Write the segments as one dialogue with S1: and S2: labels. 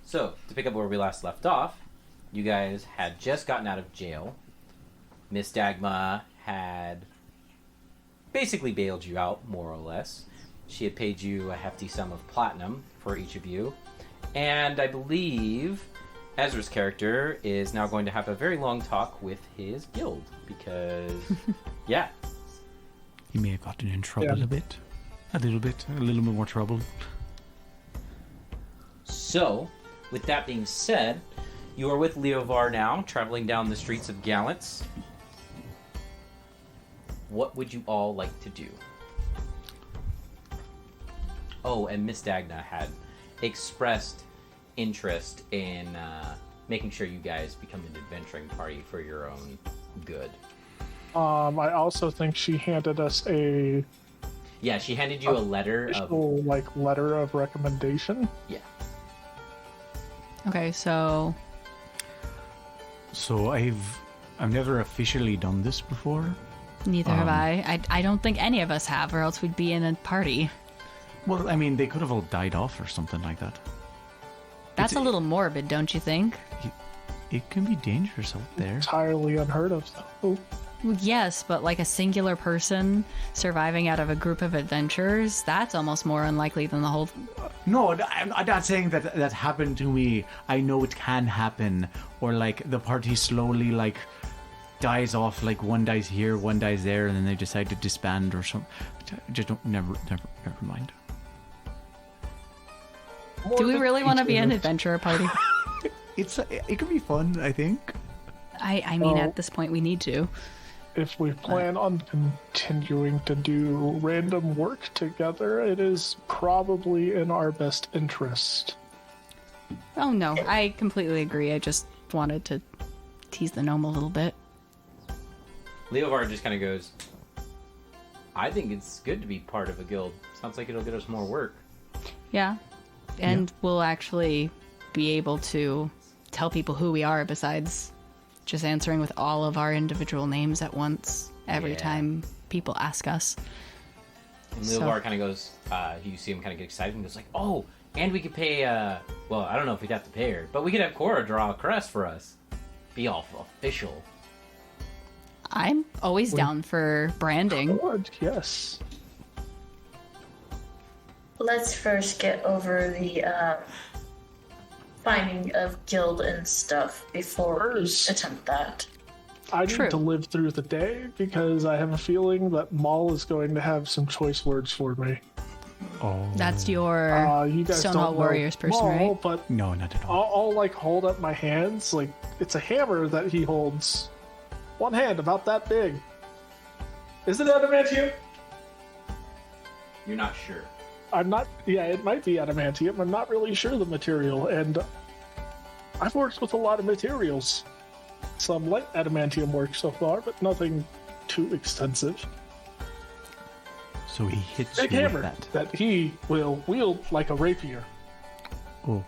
S1: So, to pick up where we last left off, you guys had just gotten out of jail. Miss Dagma had basically bailed you out, more or less. She had paid you a hefty sum of platinum for each of you. And I believe Ezra's character is now going to have a very long talk with his guild, because, yeah.
S2: He may have gotten in trouble a bit. A little bit more trouble.
S1: So, with that being said, you are with Leovar now, traveling down the streets of Gallants. What would you all like to do? Oh, and Miss Dagna had expressed interest in making sure you guys become an adventuring party for your own good.
S3: I also think she handed us a...
S1: Yeah, she handed you a letter of...
S3: letter of recommendation.
S1: Yeah.
S4: Okay, so
S2: I've never officially done this before.
S4: neither have I. I don't think any of us have, or else we'd be in a party.
S2: Well, I mean, they could have all died off or something like that.
S4: That's a little morbid, don't you think?
S2: It can be dangerous out there.
S3: Entirely unheard of, though.
S4: Well, yes, but like a singular person surviving out of a group of adventurers, that's almost more unlikely than the whole...
S2: No, I'm not saying that happened to me. I know it can happen. Or like the party slowly like dies off, like one dies here, one dies there, and then they decide to disband or something. Just don't, never mind.
S4: Do we really want to be an adventurer party?
S2: It could be fun, I think.
S4: I mean, at this point, we need to.
S3: If we plan on continuing to do random work together, it is probably in our best interest.
S4: Oh, no, I completely agree. I just wanted to tease the gnome a little bit.
S1: Leovar just kind of goes, I think it's good to be part of a guild. Sounds like it'll get us more work.
S4: Yeah, and we'll actually be able to tell people who we are besides just answering with all of our individual names at once every time people ask us.
S1: And Leovar kind of goes, you see him kind of get excited and goes like, oh, and we could pay, well, I don't know if we'd have to pay her, but we could have Cora draw a crest for us. Be all official.
S4: I'm always down for branding.
S3: Good, yes.
S5: Let's first get over the finding of guild and stuff before we attempt that.
S3: I need to live through the day because I have a feeling that Maul is going to have some choice words for me.
S2: Oh.
S4: That's your
S3: you guys
S4: Stonewall
S3: don't
S4: Warriors
S3: know
S4: person,
S3: Maul,
S4: right?
S3: But
S2: No, not at all.
S3: I'll like hold up my hands like it's a hammer that he holds. One hand about that big. Is it adamantium?
S1: You're not sure.
S3: I'm not. Yeah, it might be adamantium. I'm not really sure the material, and I've worked with a lot of materials. Some light adamantium work so far, but nothing too extensive.
S2: So he hits
S3: Big
S2: you
S3: hammer
S2: with that.
S3: that he will wield like a rapier.
S2: Oh.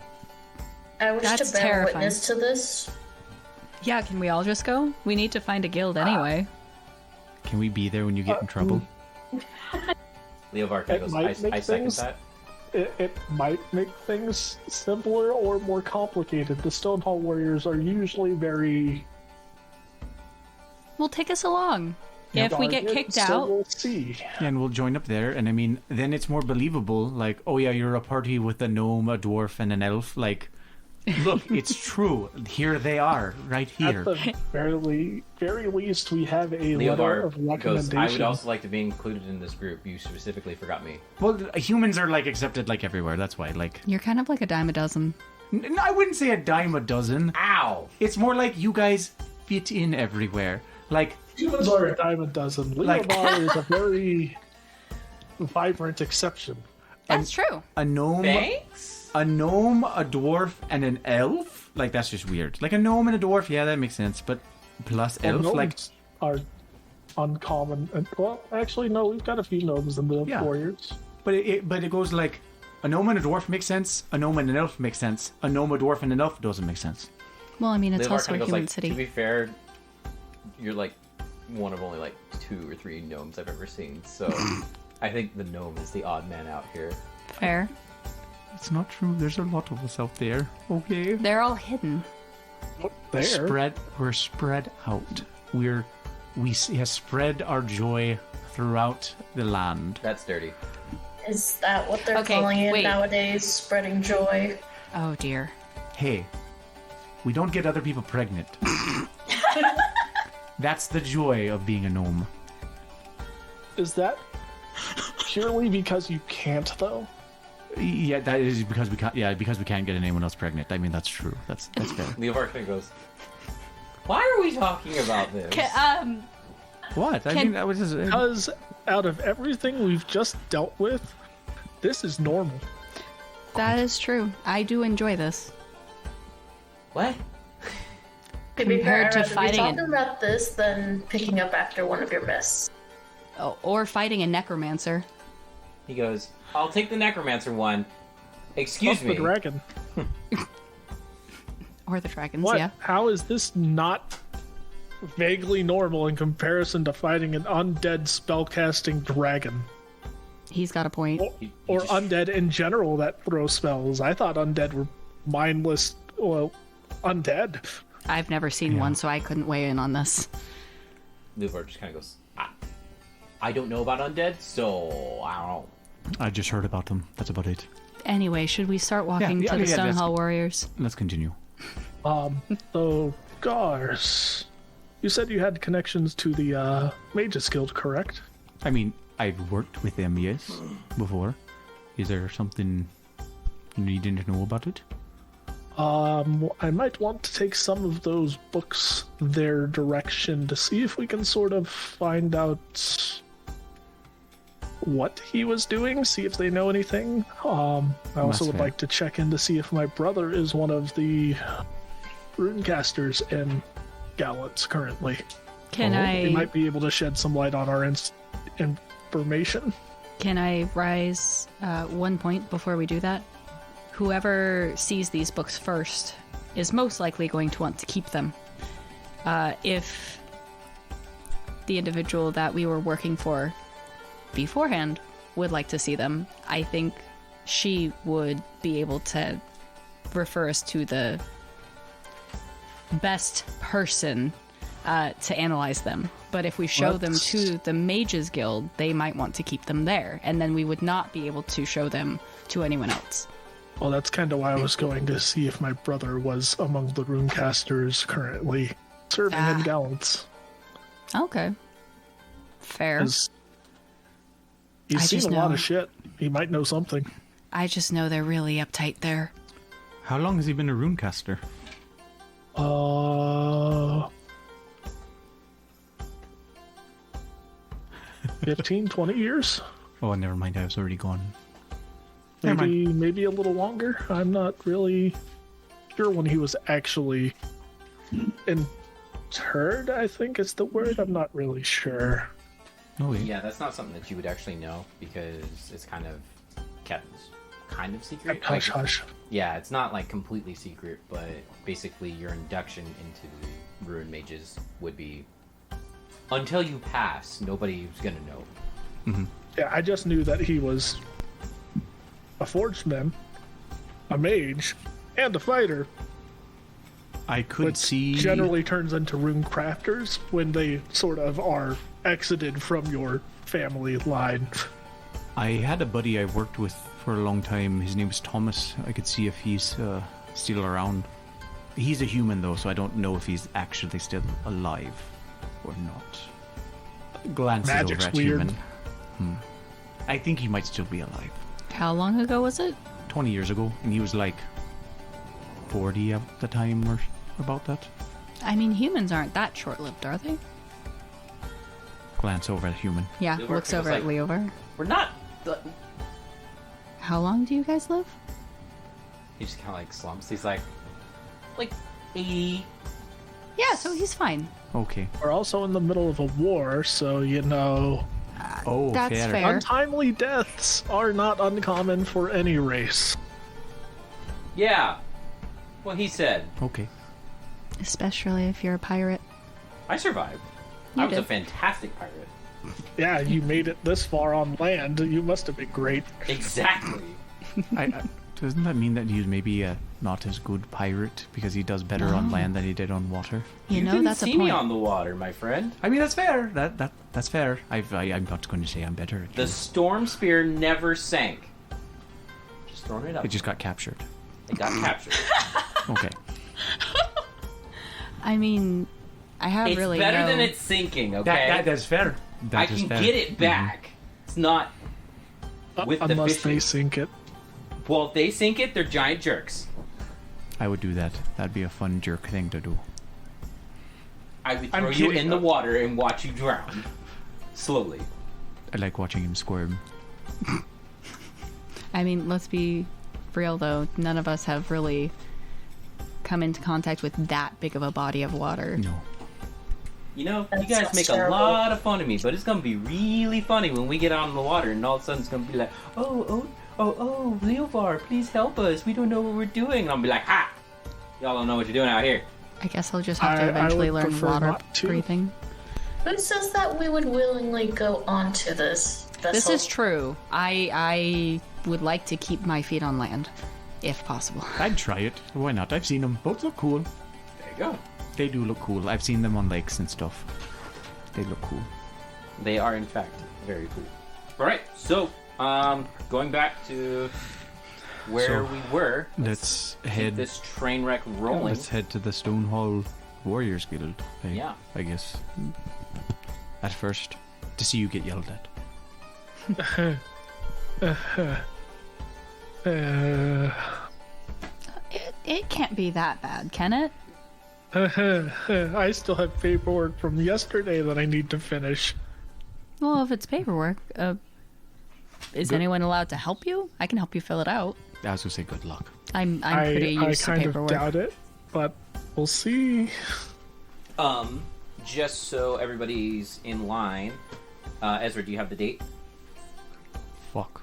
S5: I wish
S4: That's
S5: to bear
S4: terrifying.
S5: witness to this.
S4: Yeah, can we all just go? We need to find a guild anyway.
S2: Can we be there when you get in trouble?
S1: Leovar kind of goes, I second that.
S3: It might make things simpler or more complicated. The Stonehall Warriors are usually very...
S4: Well, take us along. If we get
S3: guarded,
S4: kicked
S3: so
S4: out,
S3: we'll see.
S2: And we'll join up there, and I mean, then it's more believable. Like, oh yeah, you're a party with a gnome, a dwarf, and an elf. Like, look, it's true. Here they are, right here.
S3: At the very least, we have a letter
S1: Leovar
S3: of
S1: goes,
S3: recommendation.
S1: I would also like to be included in this group. You specifically forgot me.
S2: Well, humans are like accepted like everywhere. That's why. Like,
S4: you're kind of like a dime a dozen.
S2: I wouldn't say a dime a dozen.
S1: Ow!
S2: It's more like you guys fit in everywhere. Like,
S3: Humans are a dime a dozen. Leobar is a very vibrant exception.
S4: That's true.
S2: a gnome,
S1: Thanks?
S2: a gnome, a dwarf, and an elf. Like, that's just weird. Like a gnome and a dwarf, yeah, that makes sense. But plus elf,
S3: Gnomes
S2: like,
S3: are uncommon. Well, actually, no, we've got a few gnomes in the Warriors.
S2: but it goes like a gnome and a dwarf makes sense. A gnome and an elf makes sense. A gnome, a dwarf, and an elf doesn't make sense.
S4: Well, I mean, it's
S1: Leovar
S4: also a
S1: kind of goes
S4: human
S1: like,
S4: city.
S1: to be fair, you're like one of only like 2 or 3 gnomes I've ever seen. So I think the gnome is the odd man out here.
S4: Fair.
S2: It's not true. There's a lot of us out there. Okay.
S4: They're all hidden.
S3: There.
S2: We're spread out. We have spread our joy throughout the land.
S1: That's dirty.
S5: Is that what they're
S4: Okay,
S5: calling it
S4: wait.
S5: nowadays? Spreading joy?
S4: Oh dear.
S2: Hey, we don't get other people pregnant. That's the joy of being a gnome.
S3: Is that purely because you can't, though?
S2: Yeah, that is because we can't. Yeah, because we can't get anyone else pregnant. I mean, that's true. That's fair.
S1: Leovar kind of goes, why are we talking about this?
S2: What? I
S4: Can-
S2: mean, that was just.
S3: Because out of everything we've just dealt with, this is normal.
S4: That is true. I do enjoy this.
S1: What?
S5: To be fair,
S4: Compared to
S5: I'd rather be
S4: fighting
S5: talking
S4: it.
S5: about this than picking up after one of your mess.
S4: Oh, or fighting a necromancer.
S1: He goes, I'll take the necromancer one. Excuse
S3: Fuck
S1: me.
S3: the dragon.
S4: Or the dragons,
S3: What?
S4: yeah.
S3: How is this not vaguely normal in comparison to fighting an undead spellcasting dragon?
S4: He's got a point.
S3: Or
S1: just-
S3: undead in general that throw spells. I thought undead were mindless, well, undead.
S4: I've never seen one, so I couldn't weigh in on this.
S1: Leovar just kind of goes, I don't know about undead, so I don't know.
S2: I just heard about them. That's about it.
S4: Anyway, should we start walking
S2: yeah,
S4: to the
S2: yeah,
S4: Stonehall
S2: let's-
S4: Warriors?
S2: Let's continue.
S3: So, Gars, you said you had connections to the Mages Guild, correct?
S2: I mean, I've worked with them, yes, before. Is there something you needing to know about it?
S3: I might want to take some of those books their direction to see if we can sort of find out what he was doing, see if they know anything. I also
S2: That's
S3: would
S2: fair.
S3: like to check in to see if my brother is one of the runecasters in Gallants currently.
S4: Can
S3: They
S4: I
S3: might be able to shed some light on our information.
S4: can I rise 1 point before we do that? Whoever sees these books first is most likely going to want to keep them. If the individual that we were working for beforehand would like to see them, I think she would be able to refer us to the best person to analyze them. But if we show them to the Mages Guild, they might want to keep them there, and then we would not be able to show them to anyone else.
S3: Well, that's kind of why I was going to see if my brother was among the runecasters currently serving in Gallants.
S4: Okay. Fair.
S3: 'Cause he's
S4: I
S3: seen
S4: just
S3: a lot
S4: know-
S3: of shit. He might know something.
S4: I just know they're really uptight there.
S2: How long has he been a runecaster?
S3: 15, 20 years?
S2: Oh, never mind. I was already gone. Never
S3: Maybe a little longer. I'm not really sure when he was actually interred, I think is the word. I'm not really sure.
S2: Oh, yeah.
S1: Yeah, that's not something that you would actually know because it's kind of kept kind of secret.
S3: Hush,
S1: Like,
S3: hush.
S1: yeah, it's not like completely secret, but basically your induction into the Ruin Mages would be until you pass, nobody's gonna know.
S3: Yeah, I just knew that he was a forgeman, a mage, and a fighter,
S2: I could
S3: which
S2: see.
S3: generally turns into rune crafters when they sort of are exited from your family line.
S2: I had a buddy I worked with for a long time. His name was Thomas. I could see if he's still around. He's a human, though, so I don't know if he's actually still alive or not. Glances
S3: Magic's
S2: over at
S3: weird.
S2: human. I think he might still be alive.
S4: How long ago was it?
S2: 20 years ago, and he was like 40 at the time or about that.
S4: I mean, humans aren't that short-lived, are they?
S2: Glance over at human.
S4: Yeah,
S1: Leovar
S4: looks
S1: feels
S4: over at
S1: like-
S4: Leovar.
S1: We're not.
S4: How long do you guys live?
S1: He just kind of like slumps. He's like 80.
S4: Yeah, so he's fine.
S2: Okay.
S3: We're also in the middle of a war, so you know,
S2: Oh,
S4: That's
S2: fair.
S4: fair.
S3: untimely deaths are not uncommon for any race.
S1: Yeah. Well, he said.
S2: Okay.
S4: Especially if you're a pirate.
S1: I survived.
S4: You
S1: I was a
S4: did.
S1: fantastic pirate.
S3: Yeah, you made it this far on land. You must have been great.
S1: Exactly.
S2: Doesn't that mean that he's maybe a not as good pirate because he does better on land than he did on water?
S4: You know,
S1: didn't
S4: that's a
S1: see
S4: point.
S1: me on the water, my friend.
S2: I mean, that's fair. That's fair. I'm not going to say I'm better.
S1: The storm spear never sank. Just throwing it up.
S2: It just got captured.
S1: It got captured.
S2: Okay.
S4: I mean, I have
S1: It's
S4: really
S1: better
S4: no...
S1: than it's sinking, okay?
S2: That's fair.
S1: I can get it back. It's not with the
S3: Unless
S1: fishing.
S3: they sink it.
S1: Well, if they sink it, they're giant jerks.
S2: I would do that. That'd be a fun jerk thing to do.
S1: I would
S3: I'm
S1: throw you
S3: kidding.
S1: in the water and watch you drown. Slowly.
S2: I like watching him squirm.
S4: I mean, let's be real though. None of us have really come into contact with that big of a body of water.
S2: No.
S1: You know,
S5: That
S1: you guys
S5: sounds
S1: make
S5: terrible.
S1: a lot of fun of me, but it's gonna be really funny when we get out in the water and all of a sudden it's gonna be like, oh, Leovar, please help us. We don't know what we're doing. And I'll be like, ha! Y'all don't know what you're doing out here.
S4: I guess I'll just have to
S3: I
S4: eventually
S3: would
S4: learn
S3: prefer
S4: water
S3: not to.
S4: breathing.
S5: Who says that we would willingly go onto this vessel?
S4: This is true. I would like to keep my feet on land, if possible.
S2: I'd try it. Why not? I've seen them. Boats look cool.
S1: There you go.
S2: They do look cool. I've seen them on lakes and stuff. They look cool.
S1: They are, in fact, very cool. Alright, so, going back to where
S2: So,
S1: we were,
S2: Let's
S1: keep
S2: head.
S1: this train wreck rolling.
S2: Let's head to the Stonehall Warriors Guild.
S1: Yeah.
S2: I guess. At first, to see you get yelled at.
S4: It can't be that bad, can it?
S3: I still have paperwork from yesterday that I need to finish.
S4: Well, if it's paperwork, is anyone allowed to help you? I can help you fill it out.
S2: I was gonna say good luck.
S4: I'm pretty
S3: I
S4: used to
S3: kind of
S4: paperwork.
S3: doubt it, but we'll see.
S1: Just so everybody's in line, Ezra, do you have the date?
S2: Fuck.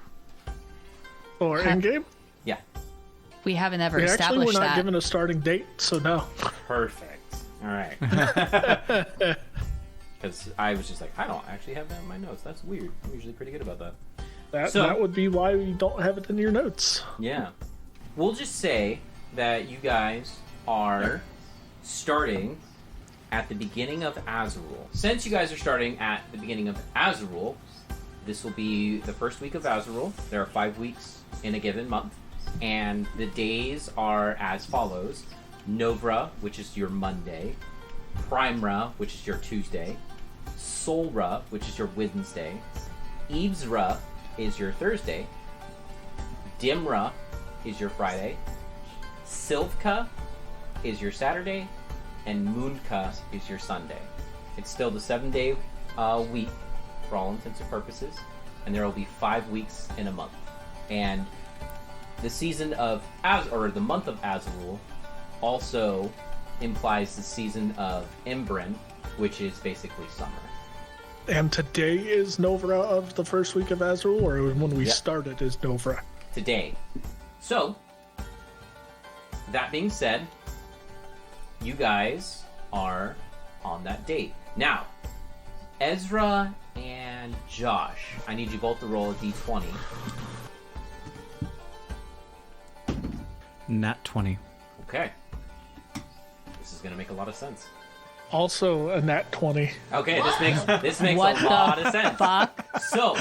S3: Or
S4: Huh.
S3: in game?
S1: Yeah.
S4: We haven't ever
S3: We actually were
S4: established
S3: not
S4: that.
S3: given a starting date, so no.
S1: Perfect. Alright. Because I was just like, I don't actually have that in my notes. That's weird. I'm usually pretty good about that.
S3: That would be why we don't have it in your notes.
S1: Yeah. We'll just say that you guys are starting at the beginning of Azarul. Since you guys are starting at the beginning of Azarul, this will be the first week of Azarul. There are 5 weeks in a given month. And the days are as follows. Novra, which is your Monday. Primra, which is your Tuesday. Solra, which is your Wednesday. Evesra is your Thursday. Dimra is your Friday. Silvka is your Saturday. And Moonka is your Sunday. It's still the 7-day week for all intents and purposes. And there will be 5 weeks in a month. And the season of the month of Azarul also implies the season of Imbrin, which is basically summer.
S3: And today is Novra of the first week of Azrael, or when we
S1: Yep.
S3: started is Novra?
S1: Today. So, that being said, you guys are on that date. Now, Ezra and Josh, I need you both to roll a d20.
S2: Nat 20.
S1: Okay. This is going to make a lot of sense.
S3: Also a nat 20.
S1: Okay, this makes
S4: What
S1: a lot
S4: the
S1: of sense.
S4: fuck?
S1: So,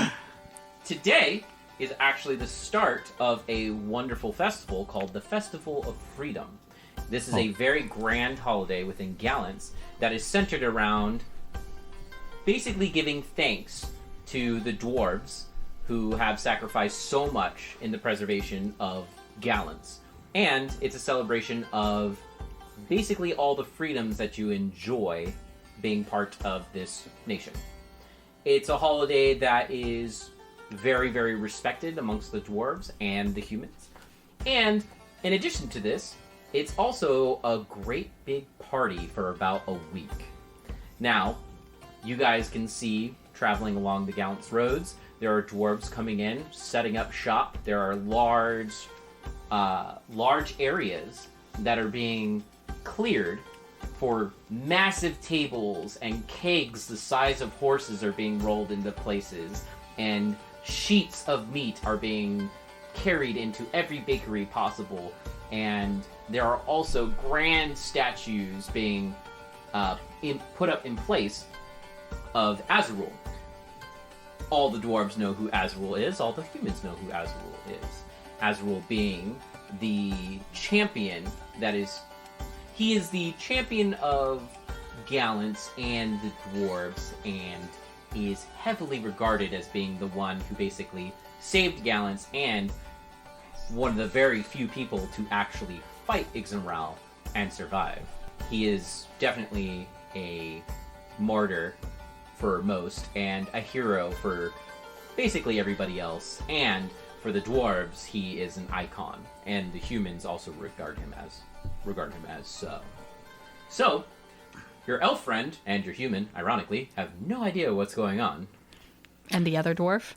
S1: today is actually the start of a wonderful festival called the Festival of Freedom. This is a very grand holiday within Gallants that is centered around basically giving thanks to the dwarves who have sacrificed so much in the preservation of Gallants. And it's a celebration of basically all the freedoms that you enjoy being part of this nation. It's a holiday that is very, very respected amongst the dwarves and the humans. And in addition to this, it's also a great big party for about a week. Now, you guys can see, traveling along the Gallants roads, there are dwarves coming in, setting up shop. There are large areas that are being cleared for massive tables, and kegs the size of horses are being rolled into places, and sheets of meat are being carried into every bakery possible, and there are also grand statues being put up in place of Azrael. All the dwarves know who Azrael is, all the humans know who Azrael is. Azrael being the champion he is the champion of Gallants and the dwarves, and he is heavily regarded as being the one who basically saved Gallants and one of the very few people to actually fight Ixnral and survive. He is definitely a martyr for most, and a hero for basically everybody else, and for the dwarves, he is an icon, and the humans also regard him as so. So, your elf friend and your human, ironically, have no idea what's going on.
S4: And the other dwarf?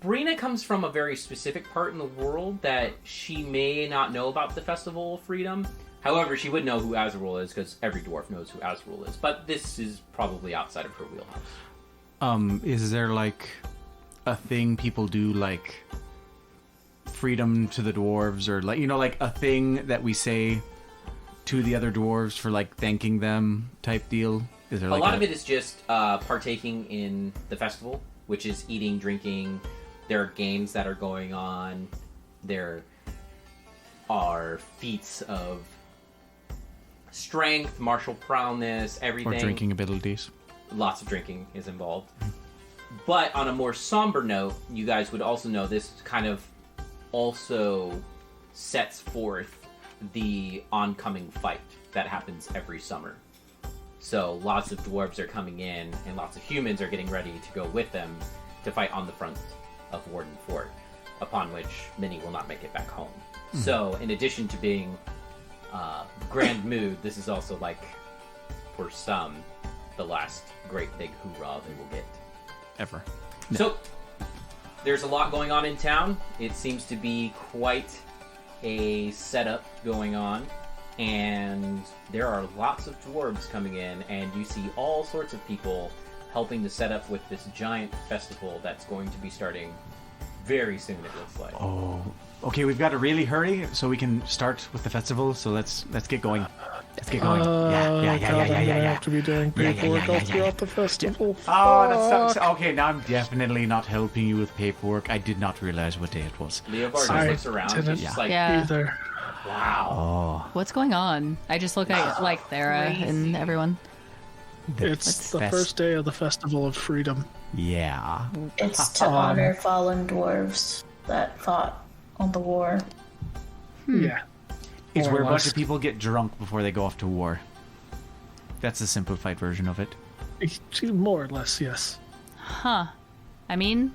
S1: Brina comes from a very specific part in the world that she may not know about the Festival of Freedom. However, she would know who Azrael is, because every dwarf knows who Azrael is. But this is probably outside of her wheelhouse.
S2: Is there like a thing people do, like freedom to the dwarves, or like, like a thing that we say to the other dwarves for like thanking them type deal? Is there like
S1: a lot of it is just partaking in the festival, which is eating, drinking. There are games that are going on. There are feats of strength, martial prowess, everything.
S2: or drinking abilities?
S1: Lots of drinking is involved. But on a more somber note, you guys would also know this kind of also sets forth the oncoming fight that happens every summer. So lots of dwarves are coming in, and lots of humans are getting ready to go with them to fight on the front of Warden Fort, upon which many will not make it back home. So in addition to being grand mood, this is also like, for some, the last great big hoorah they will get.
S2: Ever.
S1: So, there's a lot going on in town. It seems to be quite a setup going on, and there are lots of dwarves coming in, and you see all sorts of people helping to set up with this giant festival that's going to be starting very soon, it looks like.
S2: Oh, okay. We've got to really hurry so we can start with the festival. So let's get going. Let's get going.
S3: I'm gonna have to be doing paperwork all throughout the festival.
S2: Oh, that sucks. Okay, now I'm definitely not helping you with paperwork. I did not realize what day it was.
S1: Leobar just
S3: I
S1: looks around,
S3: didn't-
S1: he's just like,
S4: Yeah.
S3: Either.
S1: wow.
S2: Oh,
S4: What's going on? I just look at like Thera and
S1: Crazy.
S4: everyone.
S3: It's the
S2: fest-
S3: first day of the Festival of Freedom.
S2: yeah.
S5: It's to honor fallen dwarves that fought on the war.
S3: Yeah.
S2: It's
S3: More
S2: where
S3: or
S2: a bunch
S3: less.
S2: of people get drunk before they go off to war. That's the simplified version of it.
S3: More or less, yes.
S4: Huh. I mean,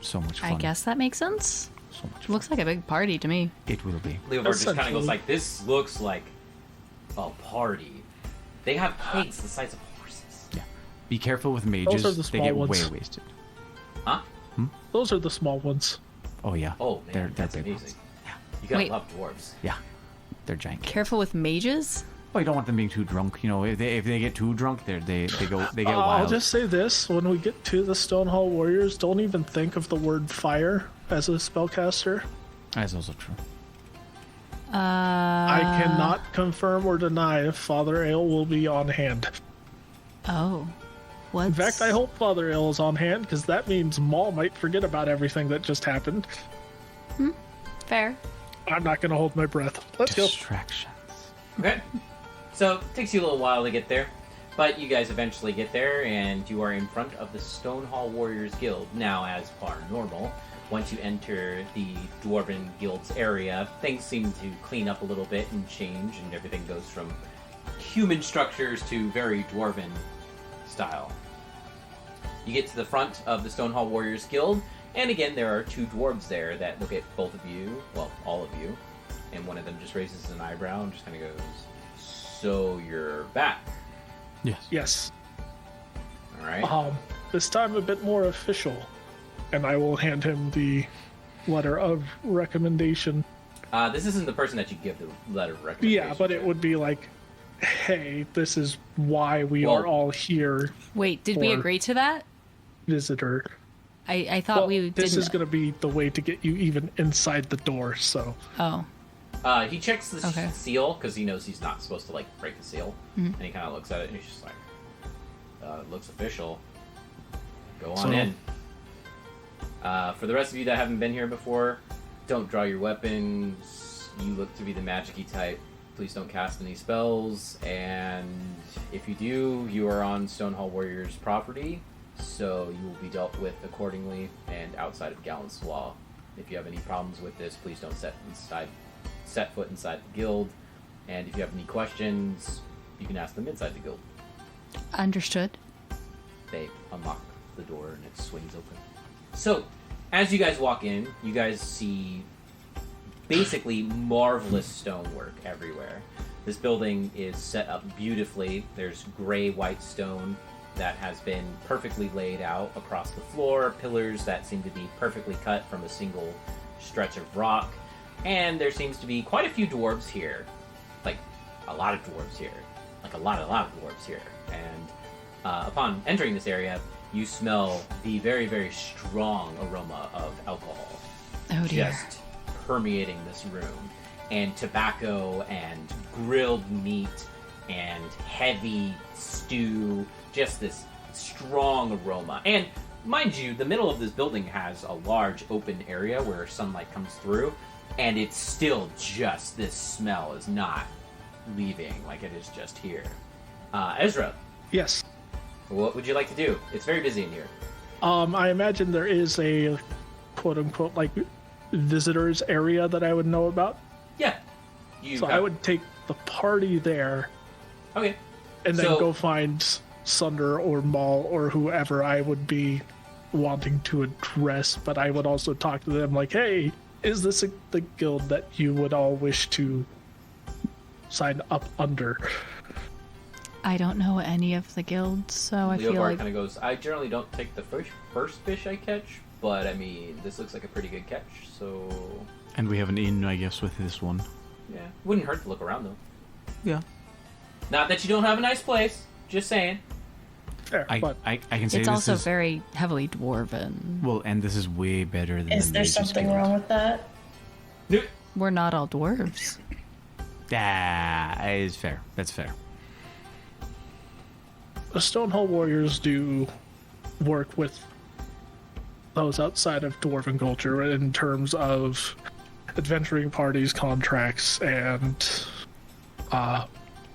S2: So much fun.
S4: I guess that makes sense.
S2: So much fun.
S4: Looks like a big party to me.
S2: It will be.
S1: Leobar just kind of
S3: Essentially.
S1: goes like, this looks like a party. They have kegs the size of horses.
S2: Yeah. Be careful with mages.
S3: are the
S2: They
S3: small
S2: get
S3: ones.
S2: way wasted.
S1: Huh?
S3: Those are the small ones.
S2: Oh yeah.
S1: Oh, man,
S2: they're
S1: that's
S2: big
S1: amazing.
S2: ones.
S1: You gotta
S4: Wait.
S1: love dwarves.
S2: Yeah. They're giant.
S4: Careful with mages?
S2: Oh, you don't want them being too drunk. If they get too drunk, they get wild.
S3: I'll just say this: when we get to the Stonehall Warriors, don't even think of the word fire as a spellcaster.
S2: That's also true.
S3: I cannot confirm or deny if Father Ale will be on hand.
S4: Oh. What?
S3: In fact, I hope Father Ale is on hand, because that means Maul might forget about everything that just happened.
S4: Fair.
S3: I'm not going to hold my breath. Let's go.
S2: Distractions.
S1: Okay. So, it takes you a little while to get there, but you guys eventually get there, and you are in front of the Stonehall Warriors Guild. Now, as per normal, once you enter the Dwarven Guild's area, things seem to clean up a little bit and change, and everything goes from human structures to very Dwarven style. You get to the front of the Stonehall Warriors Guild, and again, there are two dwarves there that look at both of you, well, all of you, and one of them just raises an eyebrow and just kind of goes, "So you're back,
S2: Yes.
S3: Yes.
S1: all right?"
S3: This time a bit more official. And I will hand him the letter of recommendation.
S1: This isn't the person that you give the letter of recommendation.
S3: Yeah, but it
S1: to.
S3: would be like, hey, this is why we
S1: Well-
S3: are all here,
S4: Wait, did we
S3: Or-
S4: agree to that?
S3: visitor.
S4: I thought
S3: Well,
S4: we didn't.
S3: this is going to be the way to get you even inside the door, so...
S4: Oh,
S1: He checks the
S4: Okay.
S1: seal because he knows he's not supposed to like break the seal, and he kind of looks at it and he's just like, "It looks official. Go on
S3: So-
S1: in." For the rest of you that haven't been here before, don't draw your weapons. You look to be the magic-y type. Please don't cast any spells, and if you do, you are on Stonehall Warriors property, so you will be dealt with accordingly and outside of Gallant's Law. If you have any problems with this, please don't set foot inside the guild, and if you have any questions, you can ask them inside the guild.
S4: understood.
S1: They unlock the door and it swings open. So, as you guys walk in, you guys see basically marvelous stonework everywhere. This building is set up beautifully. There's gray-white stone that has been perfectly laid out across the floor, pillars that seem to be perfectly cut from a single stretch of rock, and there seems to be quite a few dwarves here. Like, a lot of dwarves here. Like, a lot of dwarves here. And upon entering this area, you smell the very, very strong aroma of alcohol.
S4: Oh dear.
S1: Just permeating this room. And tobacco and grilled meat and heavy stew. Just this strong aroma. And mind you, the middle of this building has a large open area where sunlight comes through. And it's still just, this smell is not leaving. Like, it is just here. Ezra,
S3: Yes.
S1: what would you like to do? It's very busy in here.
S3: I imagine there is a quote-unquote, like, visitors area that I would know about.
S1: Yeah. You
S3: So I would take the party there
S1: Okay.
S3: and then
S1: So-
S3: go find Sunder or Maul or whoever I would be wanting to address, but I would also talk to them like, hey, is this the guild that you would all wish to sign up under?
S4: I don't know any of the guilds, so I feel
S1: Leobar
S4: like
S1: kind of goes, I generally don't take the first fish I catch, but I mean, this looks like a pretty good catch, so
S2: And we have an in, I guess, with this one.
S1: yeah. Wouldn't hurt to look around though.
S2: Yeah.
S1: Not that you don't have a nice place, just saying.
S3: Fair,
S2: I
S3: but
S2: can say
S4: it's
S2: this
S4: also
S2: is
S4: very heavily dwarven.
S2: well, and this is way better than
S5: Is
S2: the
S5: there
S2: Mage's
S5: something
S2: Guild.
S5: wrong with that?
S4: We're not all dwarves.
S2: Ah, is fair. That's fair.
S3: the Stonehall Warriors do work with those outside of Dwarven culture in terms of adventuring parties, contracts, and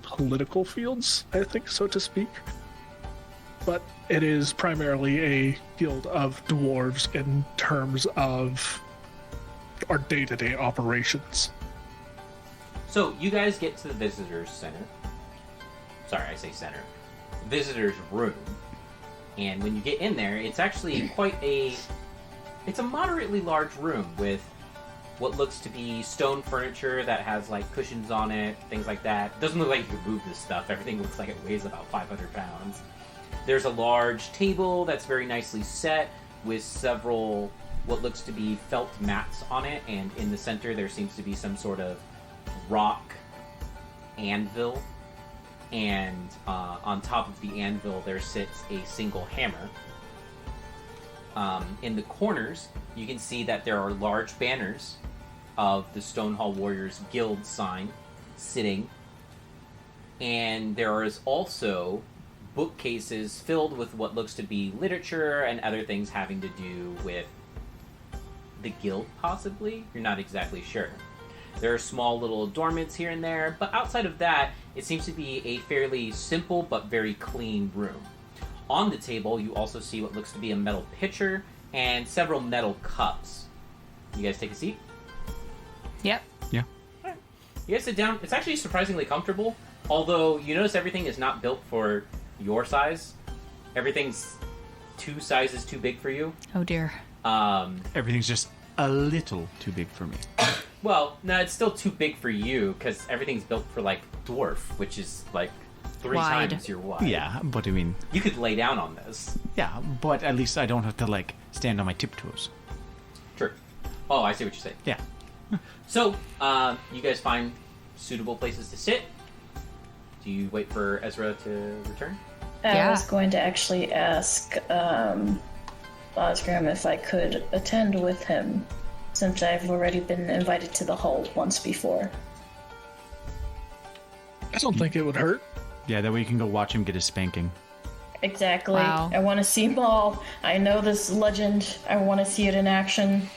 S3: political fields, I think, so to speak. But it is primarily a guild of dwarves in terms of our day-to-day operations.
S1: So you guys get to the visitors center. Sorry, I say center. Visitors room. And when you get in there, it's actually it's a moderately large room with what looks to be stone furniture that has like cushions on it, things like that. Doesn't look like you can move this stuff. Everything looks like it weighs about 500 pounds. There's a large table that's very nicely set with several what looks to be felt mats on it, and in the center there seems to be some sort of rock anvil, and on top of the anvil there sits a single hammer. In the corners you can see that there are large banners of the Stonehall Warriors Guild sign sitting, and there is also bookcases filled with what looks to be literature and other things having to do with the guild, possibly? You're not exactly sure. There are small little adornments here and there, but outside of that, it seems to be a fairly simple but very clean room. On the table, you also see what looks to be a metal pitcher and several metal cups. You guys take a seat?
S4: Yep.
S2: Yeah.
S1: You guys sit down. It's actually surprisingly comfortable, although you notice everything is not built for your size. Everything's 2 sizes too big for you.
S4: Oh dear.
S2: Everything's just a little too big for me.
S1: Well, no, it's still too big for you because everything's built for like dwarf, which is like 3
S4: Wide.
S1: times your wide.
S2: Yeah, but I mean,
S1: You could lay down on this.
S2: yeah, but at least I don't have to like stand on my tiptoes.
S1: Sure. Oh, I see what you're saying.
S2: Yeah.
S1: So, you guys find suitable places to sit. Do you wait for Ezra to return?
S5: I
S4: Yeah.
S5: was going to actually ask, Osgram if I could attend with him, since I've already been invited to the hall once before.
S3: I don't think it would hurt.
S2: Yeah, that way you can go watch him get his spanking.
S5: Exactly.
S4: Wow.
S5: I want to see Maul. I know this legend. I want to see it in action.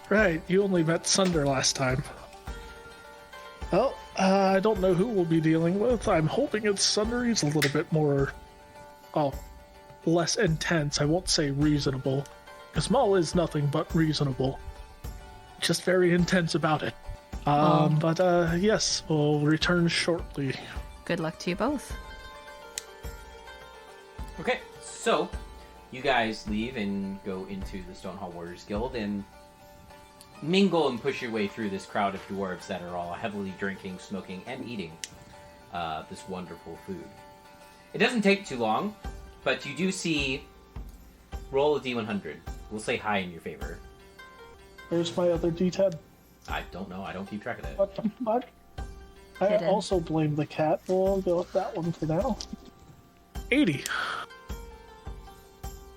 S3: Right, you only met Sunder last time. Well, I don't know who we'll be dealing with. I'm hoping it's Sunder. He's a little bit more, less intense. I won't say reasonable, because Maul is nothing but reasonable. Just very intense about it. But yes, we'll return shortly.
S4: Good luck to you both.
S1: Okay, so you guys leave and go into the Stonehall Warriors Guild and mingle and push your way through this crowd of dwarves that are all heavily drinking, smoking, and eating this wonderful food. It doesn't take too long, but you do see roll a D100. We'll say high in your favor.
S3: Where's my other D10?
S1: I don't know. I don't keep track of that.
S3: What the fuck? I
S4: Hidden.
S3: also blame the cat. We'll go with that one for now. 80.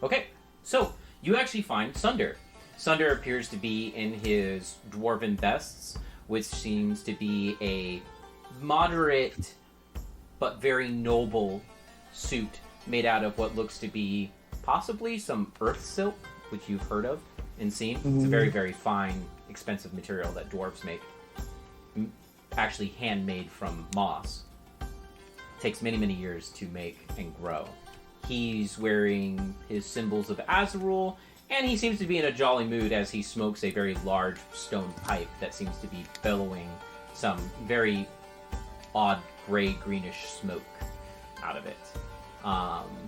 S1: Okay, so you actually find Sunder. Sunder appears to be in his dwarven vests, which seems to be a moderate but very noble suit made out of what looks to be possibly some earth silk, which you've heard of and seen. It's a very, very fine, expensive material that dwarves make. Actually handmade from moss. It takes many, many years to make and grow. He's wearing his symbols of Azarul, and he seems to be in a jolly mood as he smokes a very large stone pipe that seems to be billowing some very odd gray-greenish smoke out of it.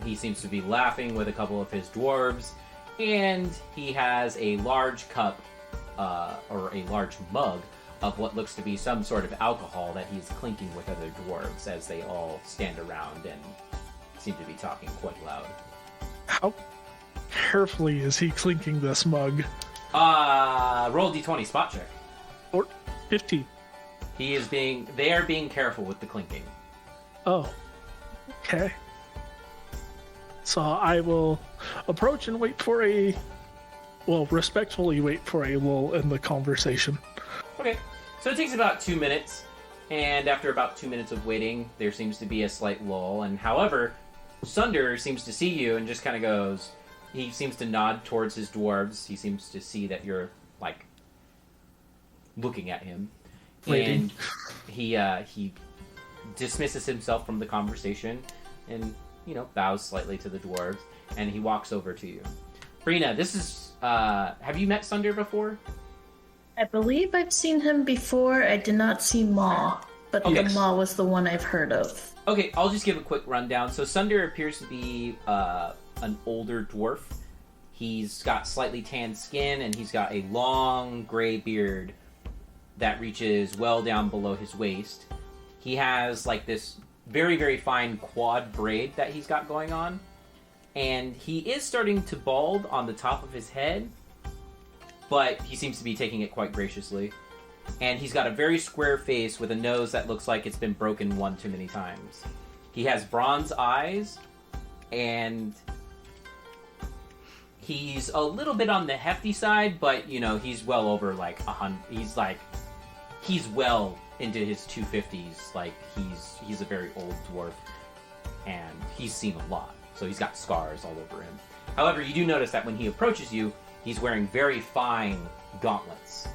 S1: He seems to be laughing with a couple of his dwarves, and he has a large cup, or a large mug, of what looks to be some sort of alcohol that he's clinking with other dwarves as they all stand around and seem to be talking quite loud.
S3: How carefully is he clinking this mug?
S1: Roll D20 spot check.
S3: Or 50.
S1: They are being careful with the clinking.
S3: Oh. Okay. So I will approach and respectfully wait for a lull in the conversation.
S1: Okay, so it takes about 2 minutes, and after about 2 minutes of waiting, there seems to be a slight lull, and however, Sunder seems to see you and just kind of goes, he seems to nod towards his dwarves, he seems to see that you're, like, looking at him,
S3: Waiting.
S1: and he dismisses himself from the conversation, and, bows slightly to the dwarves, and he walks over to you. Brina, this is, have you met Sunder before?
S5: I believe I've seen him before. I did not see Maw, but
S1: Okay.
S5: the Maw was the one I've heard of.
S1: Okay, I'll just give a quick rundown. So Sunder appears to be an older dwarf. He's got slightly tanned skin, and he's got a long gray beard that reaches well down below his waist. He has like this very, very fine quad braid that he's got going on, and he is starting to bald on the top of his head, but he seems to be taking it quite graciously. And he's got a very square face with a nose that looks like it's been broken one too many times. He has bronze eyes, and he's a little bit on the hefty side, but, he's well over, like, 100. He's well into his 250s. Like, he's a very old dwarf, and he's seen a lot. So he's got scars all over him. However, you do notice that when he approaches you, he's wearing very fine gauntlets,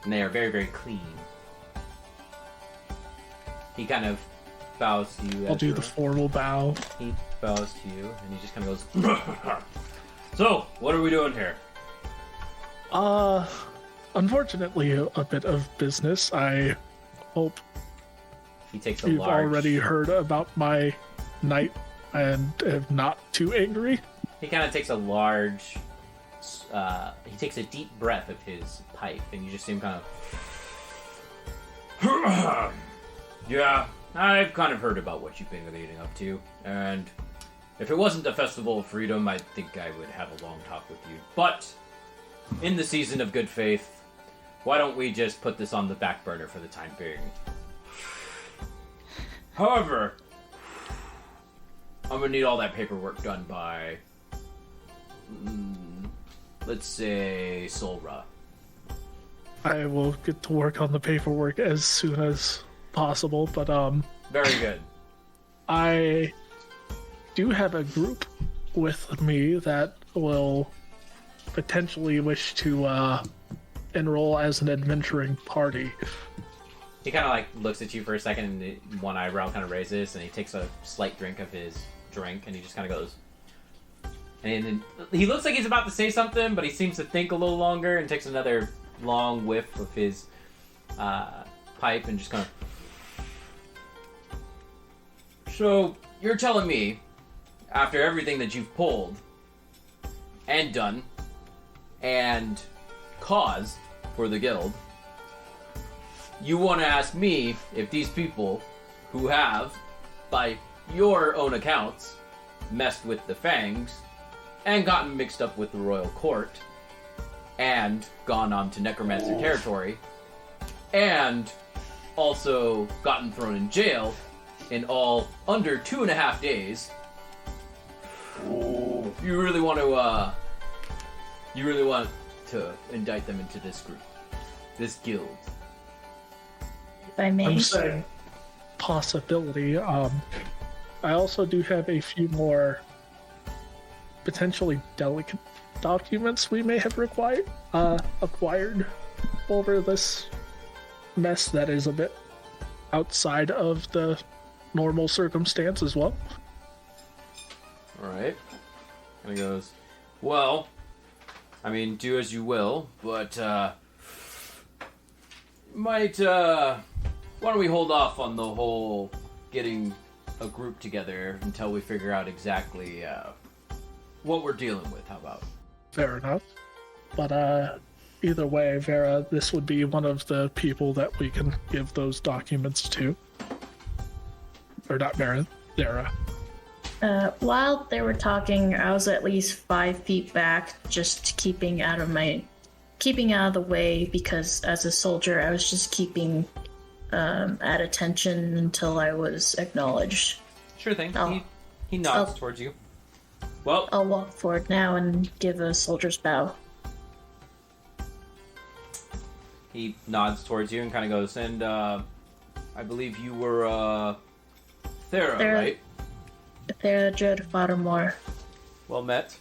S1: and they are very, very clean. He kind of bows to you.
S3: I'll do the formal bow.
S1: He bows to you, and he just kind of goes, So, what are we doing here?
S3: Unfortunately, a bit of business. I hope
S1: He takes a
S3: you've
S1: large...
S3: already heard about my night and am not too angry.
S1: He kind of takes a large... he takes a deep breath of his pipe, and you just see him kind of... Yeah, I've kind of heard about what you've been leading up to, and if it wasn't the Festival of Freedom, I think I would have a long talk with you. But, in the season of good faith, why don't we just put this on the back burner for the time being? However, I'm gonna need all that paperwork done by let's say Solra.
S3: I will get to work on the paperwork as soon as possible, but
S1: Very good.
S3: I do have a group with me that will potentially wish to enroll as an adventuring party.
S1: He kind of like looks at you for a second, and one eyebrow kind of raises, and he takes a slight drink of his drink, and he just kind of goes. And then he looks like he's about to say something, but he seems to think a little longer, and takes another long whiff of his pipe, and just kind of. So you're telling me, after everything that you've pulled, and done, and caused for the guild, you want to ask me if these people who have, by your own accounts, messed with the Fangs and gotten mixed up with the royal court and gone on to necromancer territory and also gotten thrown in jail in all under 2.5 days. You really want to indict them into this group, this guild.
S5: If I may.
S3: I'm saying possibility. I also do have a few more potentially delicate documents we may have acquired over this mess that is a bit outside of the normal circumstance as well.
S1: Alright. And he goes, well, I mean, do as you will, but, why don't we hold off on the whole getting a group together until we figure out exactly, what we're dealing with, how about?
S3: Fair enough. But, either way, Vera, this would be one of the people that we can give those documents to. Or not Vera, Vera.
S5: While they were talking, I was at least 5 feet back, just keeping out of the way, because as a soldier, I was just keeping at attention until I was acknowledged.
S1: Sure thing.
S5: Oh.
S1: He nods towards you. Well,
S5: I'll walk forward now and give a soldier's bow.
S1: he nods towards you and kind of goes, and, I believe you were, Thera, right?
S5: Thera Judd Foddermore.
S1: Well met.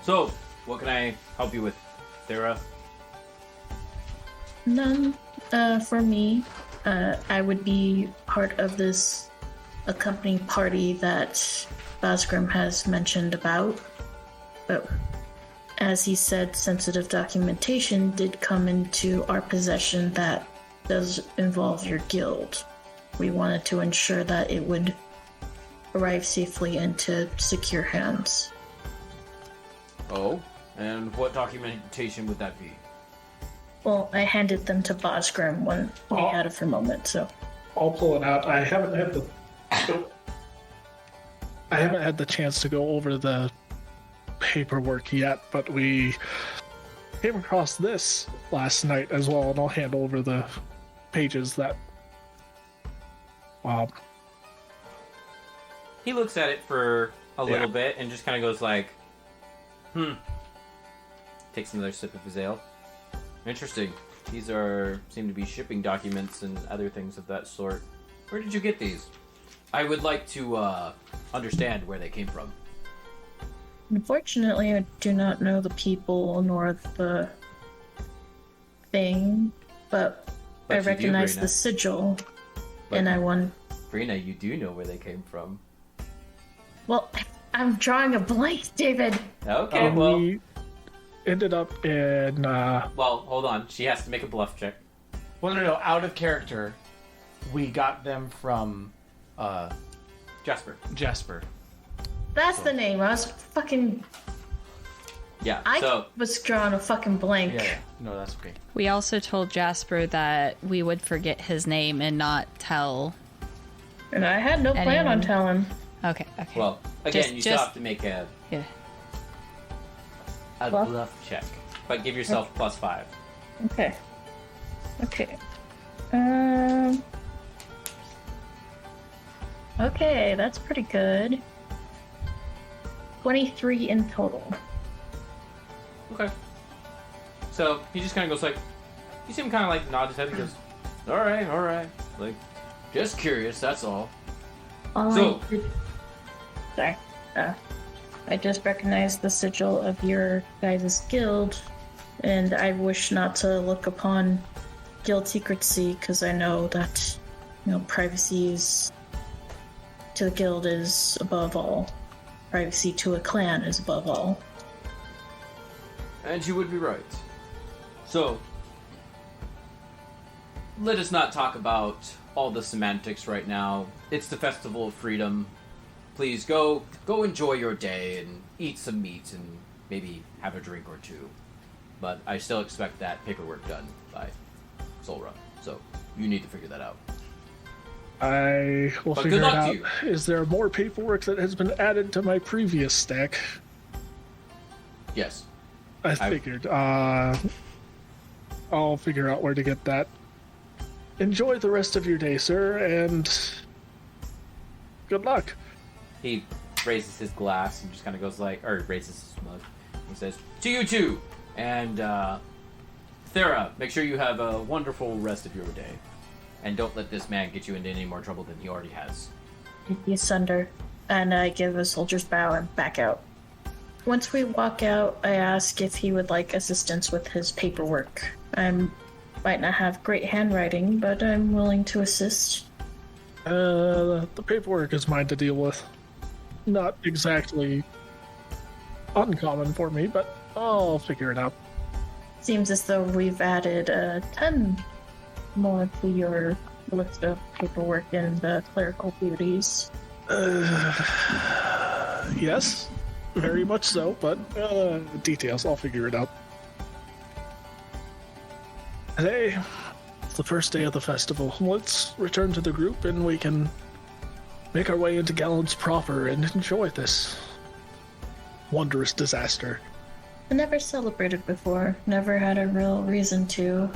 S1: So, what can I help you with, Thera?
S5: None. For me, I would be part of this accompanying party that Basgrim has mentioned about. But as he said, sensitive documentation did come into our possession that does involve your guild. We wanted to ensure that it would arrive safely into secure hands.
S1: Oh, and what documentation would that be?
S5: Well, I handed them to Basgrim when we had it for a moment, so.
S3: I'll pull it out. I haven't had the chance to go over the paperwork yet, but we came across this last night as well, and I'll hand over the pages that.
S1: He looks at it for a little bit and just kind of goes like, Takes another sip of his ale. Interesting. These seem to be shipping documents and other things of that sort. Where did you get these? I would like to understand where they came from.
S5: Unfortunately, I do not know the people nor the thing, but I
S1: you do,
S5: recognize
S1: Brina.
S5: the sigil,
S1: But-
S5: and I won.
S1: Brina, you do know where they came from.
S5: Well, I'm drawing a blank, David.
S1: Okay, well,
S3: We ended up in.
S1: hold on. She has to make a bluff check.
S2: Well, no, out of character, we got them from
S1: Jasper.
S2: Jasper.
S5: That's the name. I was fucking.
S1: Yeah,
S5: I
S1: so
S5: was drawing a fucking blank.
S2: Yeah. No, that's okay.
S4: We also told Jasper that we would forget his name and not tell.
S5: And I had no plan on
S4: Anyone?
S5: telling.
S4: Okay.
S1: well, again,
S4: Just-
S1: you still
S4: just-
S1: have to make a
S4: Yeah.
S5: Bluff?
S1: bluff check, but give yourself +5.
S5: Okay. Okay. Okay, that's pretty good. 23 in total.
S1: Okay. So he just kind of goes like, you see him kind of like nod his head and goes, all right. Like, just curious, that's all. So-
S5: Sorry. I just recognized the sigil of your guys' guild, and I wish not to look upon guild secrecy because I know that, privacy is to the guild is above all. Privacy to a clan is above all.
S1: And you would be right. So, let us not talk about all the semantics right now. It's the Festival of Freedom. Please go enjoy your day and eat some meat and maybe have a drink or two. But I still expect that paperwork done by Solra. So, you need to figure that out.
S3: I will
S1: But
S3: figure
S1: good
S3: it
S1: luck to
S3: out.
S1: you.
S3: Is there more paperwork that has been added to my previous stack?
S1: Yes.
S3: I figured. I'll figure out where to get that. Enjoy the rest of your day, sir, and good luck.
S1: He raises his glass and just kind of goes like, or raises his mug. He says, to you too! And, Thera, make sure you have a wonderful rest of your day. And don't let this man get you into any more trouble than he already has.
S5: You sunder, and I give a soldier's bow and back out. Once we walk out, I ask if he would like assistance with his paperwork. I might not have great handwriting, but I'm willing to assist.
S3: The paperwork is mine to deal with. Not exactly uncommon for me, but I'll figure it out.
S5: Seems as though we've added 10 more to your list of paperwork and clerical duties.
S3: Yes, very much so, but details, I'll figure it out. Today, it's the first day of the festival. Let's return to the group and we can make our way into Gallons proper and enjoy this wondrous disaster.
S5: I never celebrated before, never had a real reason to.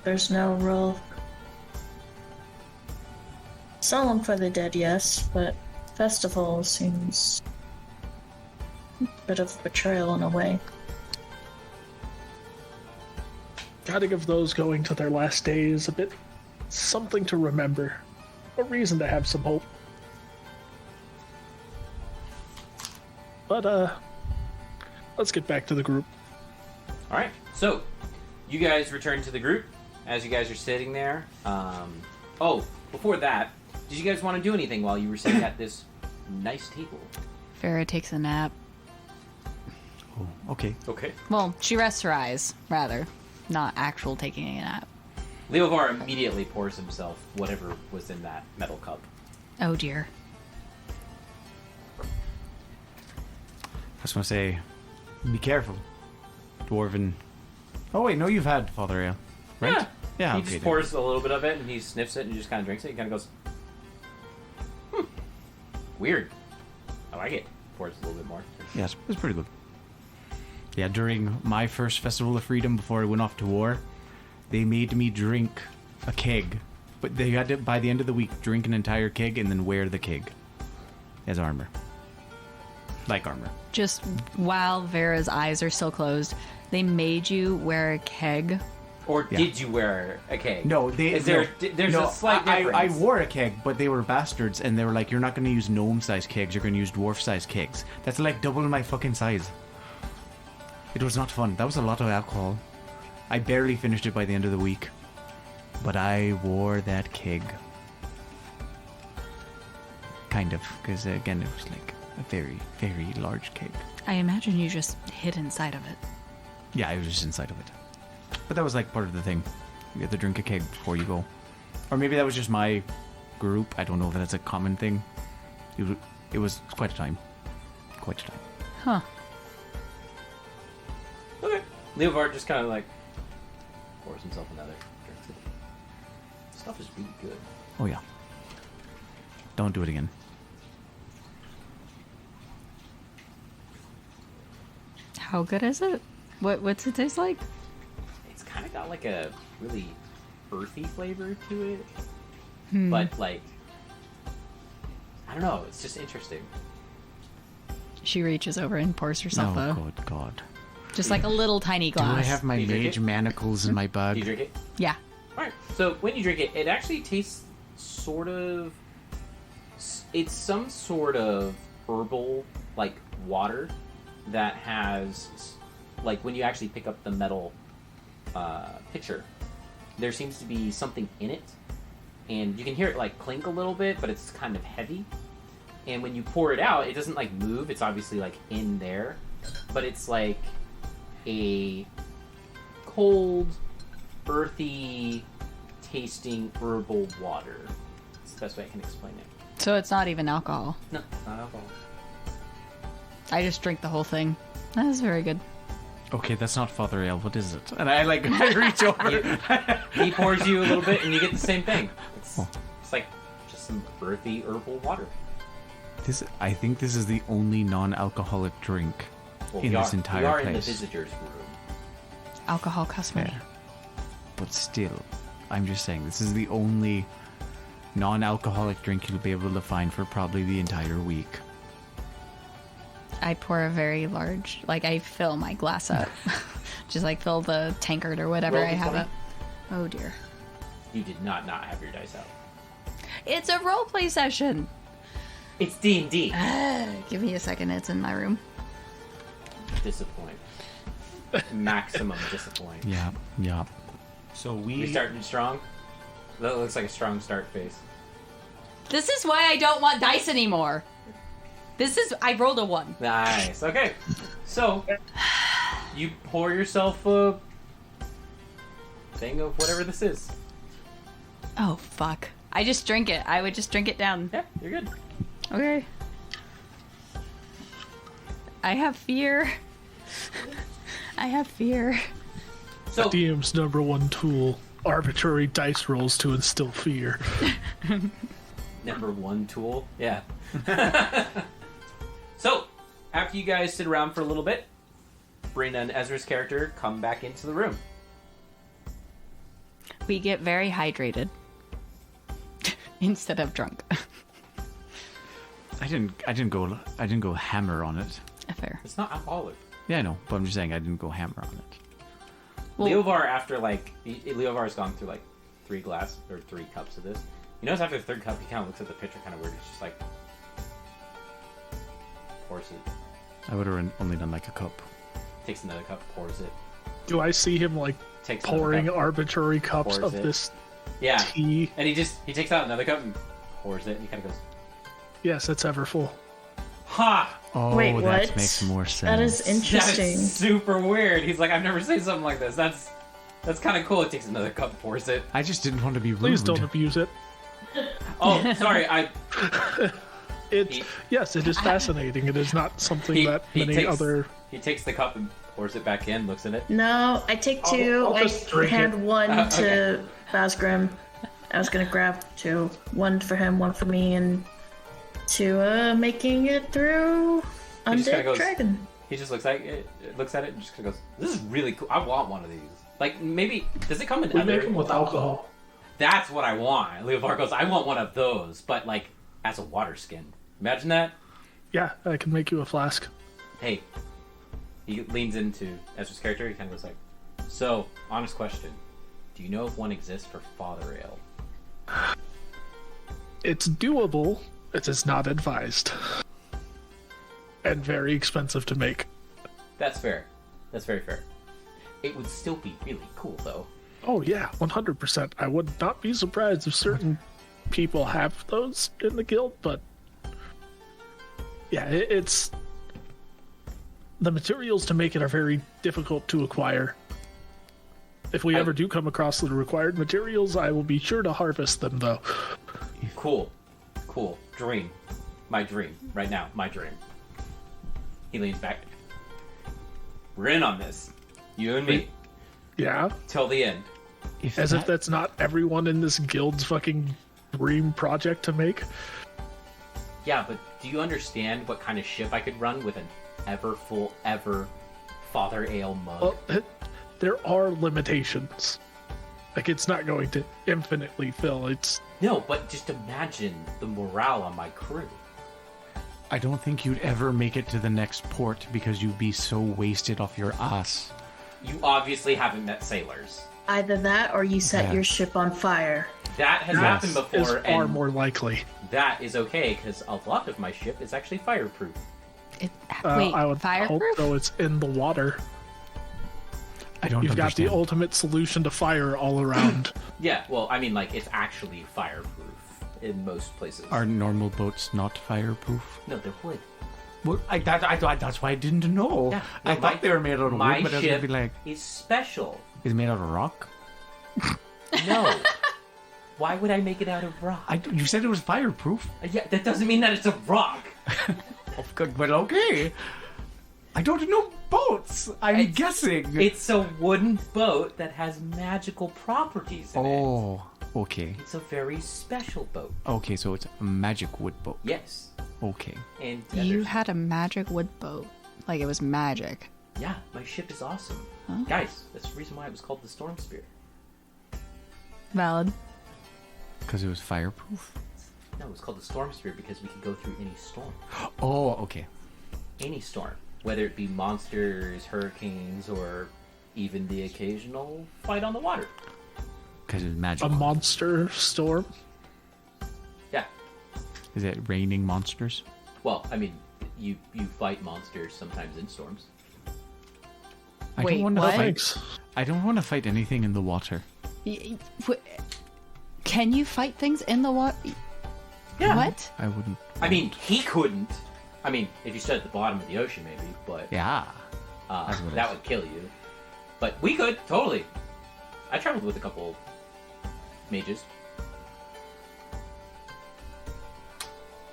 S5: There's no real solemn for the dead, yes, but festival seems a bit of betrayal in a way.
S3: Gotta give those going to their last days a bit something to remember, a reason to have some hope. But let's get back to the group.
S1: Alright, so, you guys return to the group as you guys are sitting there. Before that, did you guys want to do anything while you were sitting at this nice table?
S4: Farah takes a nap.
S2: Oh, okay.
S1: Okay.
S4: Well, she rests her eyes, rather. Not actual taking a nap.
S1: Leovar immediately pours himself whatever was in that metal cup.
S4: Oh dear.
S2: I was gonna say, be careful, dwarven. Oh wait, no, you've had Father Ale, right? Yeah.
S1: He
S2: Okay.
S1: just
S2: then.
S1: pours a little bit of it and he sniffs it and just kind of drinks it. He kind of goes, weird. I like it. Pours a little bit more.
S2: Yeah, it was pretty good. Yeah, during my first Festival of Freedom before I went off to war, they made me drink a keg. But they had to, by the end of the week, drink an entire keg and then wear the keg as armor. Like armor.
S4: Just while Vera's eyes are still closed, they made you wear a keg.
S1: Or
S2: Yeah.
S1: did you wear a keg?
S2: No,
S1: there's
S2: no,
S1: a slight
S2: I
S1: difference.
S2: wore a keg, but they were bastards, and they were like, "You're not going to use gnome-sized kegs. You're going to use dwarf-sized kegs." That's like double my fucking size. It was not fun. That was a lot of alcohol. I barely finished it by the end of the week, but I wore that keg. Kind of, because again, it was like a very, very large keg.
S4: I imagine you just hid inside of it.
S2: Yeah, I was just inside of it. But that was like part of the thing. You have to drink a keg before you go. Or maybe that was just my group. I don't know if that's a common thing. It was quite a time. Quite a time.
S4: Huh.
S1: Okay. Leovar just kind of like pours himself another, drinks it. This stuff is really good.
S2: Oh yeah. Don't do it again.
S4: How good is it? What's it taste like?
S1: It's kind of got like a really earthy flavor to it, but like I don't know. It's just interesting.
S4: She reaches over and pours herself
S2: Oh, good God.
S4: just like a little tiny
S2: Do
S4: glass.
S2: I have my
S1: Do you drink
S2: mage
S1: it?
S2: manacles in my
S1: Do
S2: bag?
S1: you drink it?
S4: Yeah.
S1: Alright, so when you drink it, it actually tastes sort of... It's some sort of herbal, like, water that has... Like, when you actually pick up the metal pitcher, there seems to be something in it. And you can hear it, like, clink a little bit, but it's kind of heavy. And when you pour it out, it doesn't, like, move. It's obviously, like, in there. But it's, like, a cold, earthy tasting herbal water. That's the best way I can explain it.
S4: So it's not even alcohol.
S1: No, not alcohol.
S4: I just drink the whole thing. That is very good.
S2: Okay, that's not Father Ale. What is it? And I like I reach over.
S1: He pours you a little bit, and you get the same thing. It's like just some earthy herbal water.
S2: I think this is the only non-alcoholic drink
S1: Well,
S2: in
S1: we
S2: this
S1: are,
S2: entire
S1: we are in the
S2: place.
S1: visitors' room.
S4: Alcohol costs money.
S2: Fair. But still, I'm just saying this is the only non-alcoholic drink you'll be able to find for probably the entire week.
S4: I pour a very large, like I fill my glass up. Just like fill the tankard or whatever
S1: Roll
S4: I have
S1: D20.
S4: up. Oh dear.
S1: You did not have your dice out.
S4: It's a roleplay session.
S1: It's D&D.
S4: Give me a second, it's in my room.
S1: Disappoint. Maximum disappoint.
S2: Yeah. So
S1: We starting strong? That looks like a strong start face.
S4: This is why I don't want dice anymore. I rolled a 1.
S1: Nice. Okay. So, you pour yourself a thing of whatever this is.
S4: Oh, fuck. I just drink it. I would just drink it down.
S1: Yeah, you're good.
S4: Okay. I have fear. I have fear.
S1: So,
S3: DM's number one tool: arbitrary dice rolls to instill fear.
S1: number one tool. Yeah. So, after you guys sit around for a little bit, Brina and Ezra's character come back into the room.
S4: We get very hydrated. Instead of drunk.
S2: I didn't go hammer on it.
S4: Fair.
S1: It's not alcoholic.
S2: Yeah, I know, but I'm just saying I didn't go hammer on it.
S4: Well-
S1: Leovar, after Leovar's gone through 3 cups of this. You notice after the third cup, he kind of looks at the pitcher kind of weird. It's just like, pours it,
S2: I would have only done like a cup.
S1: takes another cup, pours it,
S3: Do I see him
S1: takes another
S3: pouring
S1: cup,
S3: arbitrary cups
S1: pours
S3: of
S1: it.
S3: this
S1: Yeah,
S3: tea?
S1: and he takes out another cup and pours it, and he kind of goes,
S3: Yes, it's ever full.
S1: "Ha!
S2: Oh,
S5: Wait,
S2: that
S5: what?
S2: makes more sense.
S5: That is
S1: That
S5: interesting.
S1: is super weird." He's like, "I've never seen something like this. That's kind of cool." He takes another cup, pours it.
S2: I just didn't want to be rude.
S3: Please don't abuse it.
S1: Oh, sorry,
S3: Yes, it is fascinating. It is not something
S1: he,
S3: that
S1: he
S3: many
S1: takes
S3: other.
S1: he takes the cup and pours it back in, looks at it.
S5: No, I take two.
S3: I'll just
S5: I
S3: drink
S5: hand
S3: it.
S5: one
S1: Okay.
S5: to Basgrim. I was gonna grab 2. 1 for him, 1 for me, and to making it through
S1: He just kinda
S5: Undead
S1: goes-
S5: Dragon.
S1: He just looks at it and just kind of goes, "This is really cool. I want one of these. Like, maybe does it come in other?"
S3: with alcohol.
S1: That's what I want. Leovar goes, "I want one of those, but like as a water skin. Imagine that."
S3: Yeah, I can make you a flask.
S1: Hey, he leans into Ezra's character. He kind of goes like, "So, honest question: do you know if one exists for Father Ale?"
S3: It's doable. It is not advised. And very expensive to make.
S1: That's fair. That's very fair. It would still be really cool, though.
S3: Oh yeah, 100%. I would not be surprised if certain people have those in the guild, but yeah, it's the materials to make it are very difficult to acquire. If we ever do come across the required materials, I will be sure to harvest them, though.
S1: Cool. Dream. My dream. Right now, my dream. He leans back. We're in on this. You and me.
S3: Yeah,
S1: Till the end.
S3: as if that's not everyone in this guild's fucking dream project to make.
S1: Yeah, but do you understand what kind of ship I could run with an ever Father Ale mug?
S3: Well, there are limitations. Like, it's not going to infinitely fill.
S1: No, but just imagine the morale on my crew.
S2: I don't think you'd ever make it to the next port because you'd be so wasted off your ass.
S1: You obviously haven't met sailors.
S5: Either that or you set
S2: Yeah.
S5: your ship on fire.
S1: That has
S3: That
S1: happened
S3: is
S1: before,
S3: far
S1: and
S3: more likely.
S1: that is okay because a lot of my ship is actually fireproof.
S4: Wait,
S3: I would hope
S4: fireproof?
S3: though it's in the water.
S2: I don't
S3: You've got
S2: understand.
S3: the ultimate solution to fire all around.
S1: Yeah, well, I mean, like, it's actually fireproof in most places.
S2: Are normal boats not fireproof?
S1: No, they're wood.
S2: Well, that's why I didn't know.
S1: Yeah,
S2: I
S1: no,
S2: thought they were made out of
S1: my
S2: wood, but I was
S1: ship
S2: gonna be like,
S1: is special.
S2: is it made out of rock?
S1: No. Why would I make it out of rock?
S2: You said it was fireproof.
S1: Yeah, that doesn't mean that it's a rock.
S2: But okay. I don't know boats. I'm
S1: It's-
S2: guessing.
S1: It's a wooden boat that has magical properties in it.
S2: Oh, okay.
S1: It's a very special boat.
S2: Okay, so it's a magic wood boat.
S1: Yes.
S2: Okay.
S1: And
S4: You had a magic wood boat. Like it was magic.
S1: yeah, my ship is awesome. Guys, that's the reason why it was called the Storm Spear.
S4: Valid.
S2: Because it was fireproof?
S1: No, it was called the Storm Spear because we could go through any storm.
S2: Oh, okay.
S1: Any storm. Whether it be monsters, hurricanes, or even the occasional fight on the water.
S2: Because it was
S3: A
S2: magic.
S3: monster storm.
S1: Yeah.
S2: Is it raining monsters?
S1: Well, I mean, you fight monsters sometimes in storms.
S2: I
S4: Wait,
S2: don't want to
S4: what?
S2: fight.
S3: Thanks.
S2: I don't want to fight anything in the water.
S4: Can you fight things in the water?
S1: Yeah.
S4: What?
S2: I wouldn't.
S1: I mean, he couldn't. I mean, if you stood at the bottom of the ocean, maybe, but
S2: Yeah. That's what it
S1: that
S2: is.
S1: would kill you. But we could, totally. I traveled with a couple mages.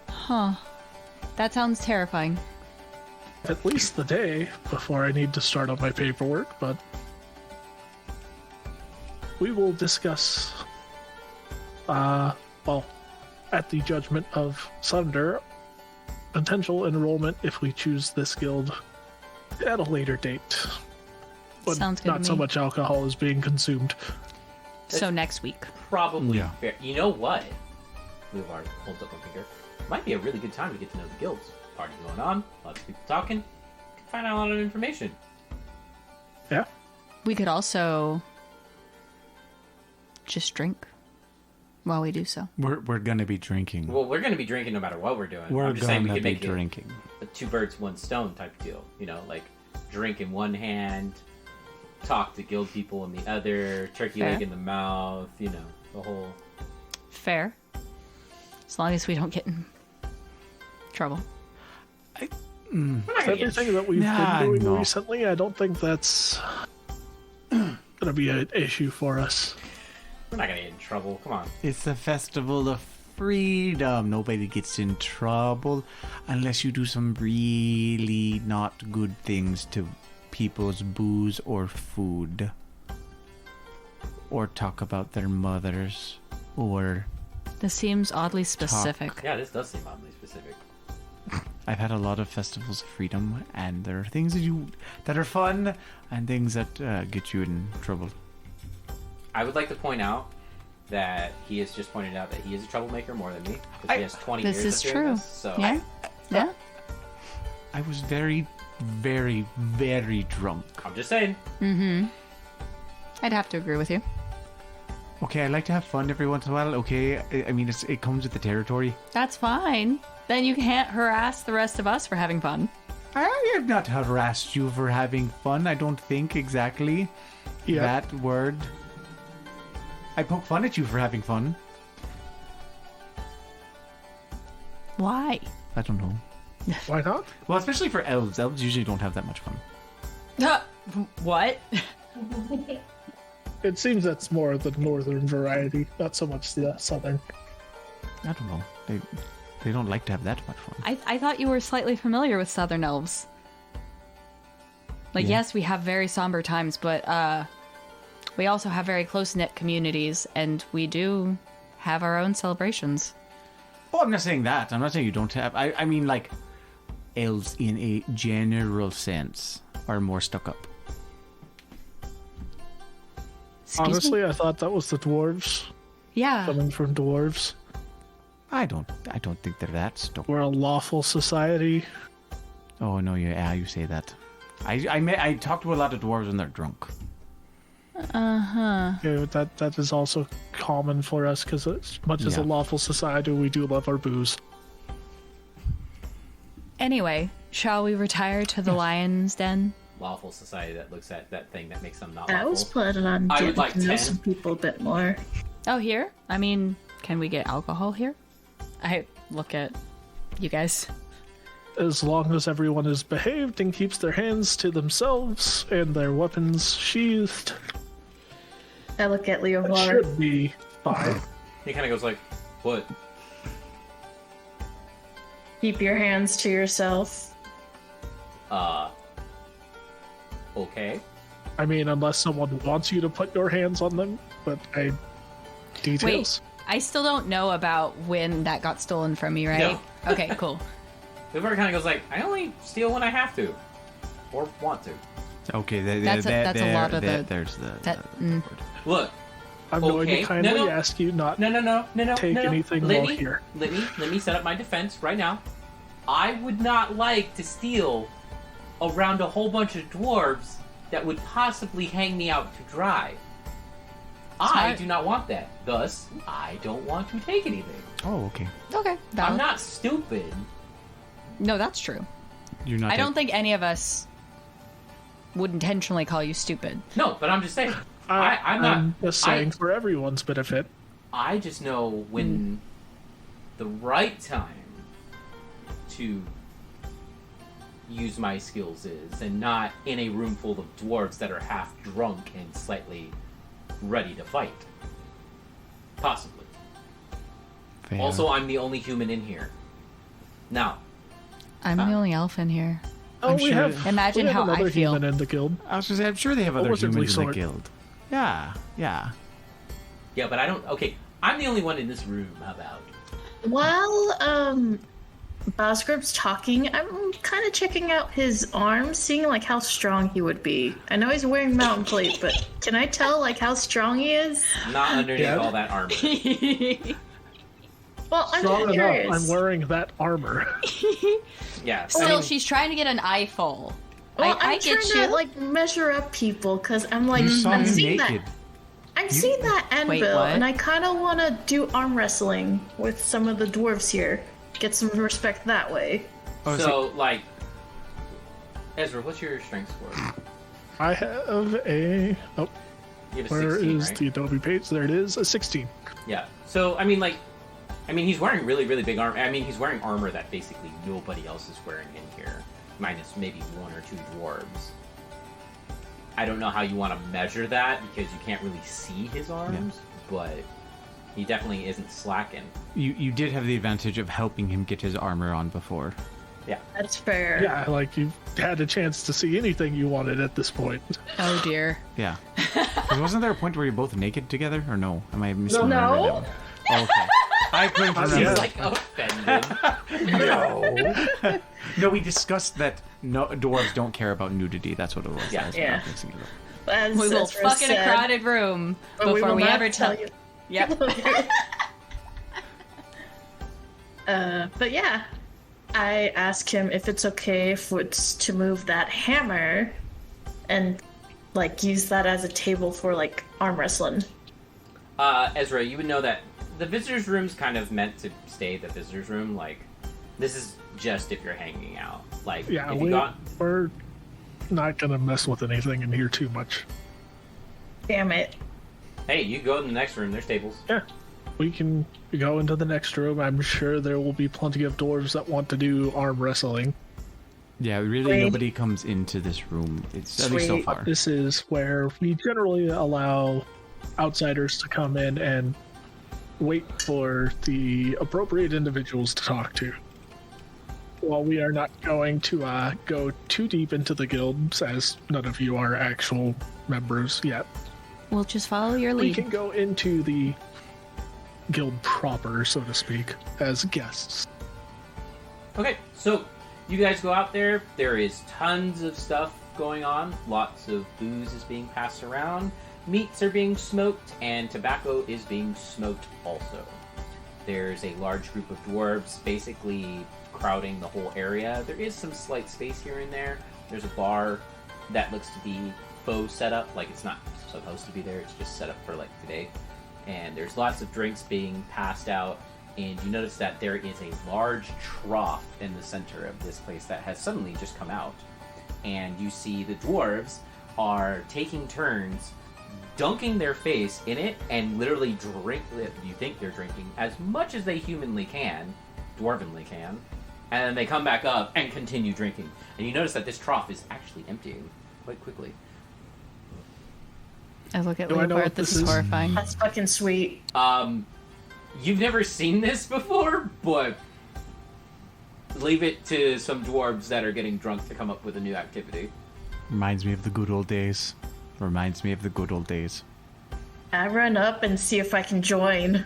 S4: Huh. That sounds terrifying.
S3: At least the day before I need to start on my paperwork, but we will discuss well, at the judgment of Sunder, potential enrollment if we choose this guild at a later date. But
S4: Sounds good to
S3: not so
S4: me.
S3: much alcohol is being consumed.
S4: So next week.
S1: Probably
S2: Yeah.
S1: fair. You know what? Levar holds up one finger. Might be a really good time to get to know the guilds. Party going on, lots of people talking. You can find out a lot of information.
S3: Yeah.
S4: We could also just drink while we do so.
S2: We're gonna be drinking.
S1: Well, we're going to be drinking no matter what we're doing.
S2: We're
S1: I'm just saying we
S2: gonna
S1: could
S2: be
S1: make it
S2: drinking.
S1: a two birds, one stone type deal. You know, like drink in one hand, talk to guild people in the other, turkey
S4: Fair.
S1: leg in the mouth, you know, the whole...
S4: Fair. As long as we don't get in trouble.
S1: We're not gonna get
S3: Everything that we've
S2: Nah,
S3: been doing
S2: no.
S3: recently, I don't think that's gonna be an issue for us.
S1: We're not gonna get in trouble. Come on.
S2: It's the festival of freedom. Nobody gets in trouble unless you do some really not good things to people's booze or food. Or talk about their mothers. Or
S4: This seems oddly specific.
S1: Yeah, this does seem oddly specific.
S2: I've had a lot of festivals of freedom, and there are things that are fun and things that get you in trouble.
S1: I would like to point out that he has just pointed out that he is a troublemaker more than me. Because he has 20
S4: This
S1: years
S4: is
S1: of doing
S4: true.
S1: this, so
S4: Yeah? Yeah?
S2: I was very, very, very drunk.
S1: I'm just saying.
S4: I'd have to agree with you.
S2: Okay, I like to have fun every once in a while. Okay, I mean it comes with the territory.
S4: That's fine. Then you can't harass the rest of us for having fun.
S2: I have not harassed you for having fun. I don't think exactly
S3: Yeah.
S2: that word. I poke fun at you for having fun.
S4: Why?
S2: I don't know.
S3: Why not?
S2: Well, especially for elves. Elves usually don't have that much fun.
S4: What?
S3: It seems that's more the northern variety, not so much the southern.
S2: I don't know. They don't like to have that much fun.
S4: I thought you were slightly familiar with Southern elves. Like,
S2: Yeah.
S4: yes, we have very somber times, but we also have very close-knit communities, and we do have our own celebrations.
S2: Oh, I'm not saying that. I'm not saying you don't have. I mean, like, elves in a general sense are more stuck up.
S4: Excuse me?
S3: Honestly, I thought that was the dwarves
S4: Yeah.
S3: coming from dwarves.
S2: I don't think they're that stupid.
S3: We're a lawful society.
S2: Oh no, you say that. I talk to a lot of dwarves when they're drunk.
S3: Yeah, that is also common for us because as much as a
S2: Yeah.
S3: lawful society, we do love our booze.
S4: Anyway, shall we retire to the lion's den?
S1: Lawful society that looks at that thing that makes them not
S5: I was
S1: lawful.
S5: planning on
S1: I would
S5: getting
S1: like
S5: to know
S1: 10.
S5: some people a bit more.
S4: Oh, here? I mean, can we get alcohol here? I look at you guys.
S3: As long as everyone is behaved and keeps their hands to themselves and their weapons sheathed,
S5: I look at
S3: that
S5: Leovar.
S3: should be fine.
S1: He kind of goes like, "What?
S5: Keep your hands to yourself.
S1: Okay."
S3: I mean, unless someone wants you to put your hands on them, but details.
S4: I still don't know about when that got stolen from me, right? Okay, cool.
S1: Liver kind of goes like, "I only steal when I have to, or want to."
S2: Okay,
S4: That's a lot of the-
S2: there's the
S4: that-
S1: Look,
S3: I'm going
S1: okay.
S3: to kindly
S1: No.
S3: ask you not
S1: no.
S3: take
S1: no.
S3: anything
S1: Let
S3: while
S1: me,
S3: here.
S1: Let me set up my defense right now. I would not like to steal around a whole bunch of dwarves that would possibly hang me out to dry. I
S4: Smart.
S1: do not want that. Thus, I don't want to take anything.
S2: Oh, okay.
S4: Okay,
S1: I'm
S4: valid.
S1: not stupid.
S4: No, that's true.
S2: You're not.
S4: I don't think any of us would intentionally call you stupid.
S1: No, but I'm just saying. I'm not.
S3: I'm just saying for everyone's benefit.
S1: I just know when the right time to use my skills is, and not in a room full of dwarves that are half drunk and slightly ready to fight. Possibly.
S2: Fair.
S1: Also, I'm the only human in here. Now,
S4: I'm the only elf in here.
S3: Oh, we
S2: sure-
S3: have.
S4: Imagine
S3: we have
S4: how I
S3: another
S4: feel.
S3: human in the guild.
S2: I was gonna say, I'm sure they have
S3: A
S2: other
S3: wizardly
S2: humans in the
S3: sort.
S2: guild. Yeah.
S1: yeah, but I don't. Okay, I'm the only one in this room. How about?
S5: While Bosgrub's talking, I'm kind of checking out his arms, seeing like how strong he would be. I know he's wearing mountain plate, but can I tell like how strong he is?
S1: Not underneath
S3: Yeah.
S1: all that armor.
S5: Well, I'm
S3: Strong
S5: just
S3: enough.
S5: curious.
S3: I'm wearing that armor.
S1: Yeah.
S4: Still, she's trying to get an eyeful.
S5: Well,
S4: I
S5: I'm
S4: get
S5: trying
S4: you.
S5: to like measure up people because I'm like
S2: You saw
S5: I'm
S2: him
S5: seeing
S2: naked.
S5: that. I'm seeing that anvil,
S4: what?
S5: and I kind of want to do arm wrestling with some of the dwarves here. Get some respect that way.
S2: Oh,
S1: So, like, Ezra, what's your strength score?
S3: I have a. Oh,
S1: You have a
S3: where
S1: 16,
S3: is
S1: right?
S3: the Adobe page? There it is. A 16.
S1: Yeah. So he's wearing really, really big armor. I mean, he's wearing armor that basically nobody else is wearing in here, minus maybe one or two dwarves. I don't know how you want to measure that because you can't really see his arms, but he definitely isn't slacking.
S2: You did have the advantage of helping him get his armor on before.
S1: Yeah.
S5: That's fair.
S3: Yeah, like you've had a chance to see anything you wanted at this point.
S4: Oh dear.
S2: Yeah. 'Cause wasn't there a point where you're both naked together, or no? Am I misremembering
S5: No.
S2: that one? Oh, okay. I couldn't
S3: Yeah.
S1: He's
S2: remember.
S1: like offended.
S2: No, we discussed that dwarves don't care about nudity. That's what it was.
S1: Yeah.
S2: That's what
S5: Yeah.
S2: I'm fixing it up.
S5: As
S4: We will
S5: Ezra
S4: fuck in a
S5: said,
S4: crowded room
S5: but we
S4: before
S5: will
S4: we
S5: not
S4: ever tell
S5: you.
S4: Yep.
S5: But yeah, I ask him if it's okay if it's to move that hammer and like use that as a table for like arm wrestling.
S1: Ezra, you would know that the visitor's room's kind of meant to stay the visitor's room. Like, this is just if you're hanging out. Like,
S3: Yeah,
S1: if you got...
S3: we're not gonna mess with anything in here too much.
S5: Damn it.
S1: Hey, you go in the next room. There's tables.
S3: Yeah, we can go into the next room. I'm sure there will be plenty of dwarves that want to do arm wrestling.
S2: Yeah, really,
S5: Sweet.
S2: nobody comes into this room. It's at least so
S5: Sweet.
S2: far.
S3: This is where we generally allow outsiders to come in and wait for the appropriate individuals to talk to. While we are not going to go too deep into the guilds, as none of you are actual members yet,
S4: We'll just follow your
S3: we
S4: lead.
S3: can go into the guild proper, so to speak, as guests.
S1: Okay, so you guys go out there. There is tons of stuff going on. Lots of booze is being passed around. Meats are being smoked, and tobacco is being smoked also. There's a large group of dwarves basically crowding the whole area. There is some slight space here and there. There's a bar that looks to be faux set up, like it's not supposed to be there, it's just set up for like today. And there's lots of drinks being passed out, and you notice that there is a large trough in the center of this place that has suddenly just come out. And you see the dwarves are taking turns dunking their face in it and literally you think they're drinking as much as they humanly can, dwarvenly can, and then they come back up and continue drinking. And you notice that this trough is actually emptying quite quickly.
S4: I look at
S3: Do I know
S4: Leopard.
S3: what
S4: This
S3: this
S4: is
S3: is?
S4: horrifying.
S5: That's fucking sweet.
S1: You've never seen this before, but leave it to some dwarves that are getting drunk to come up with a new activity.
S2: Reminds me of the good old days. Reminds me of the good old days.
S5: I run up and see if I can join.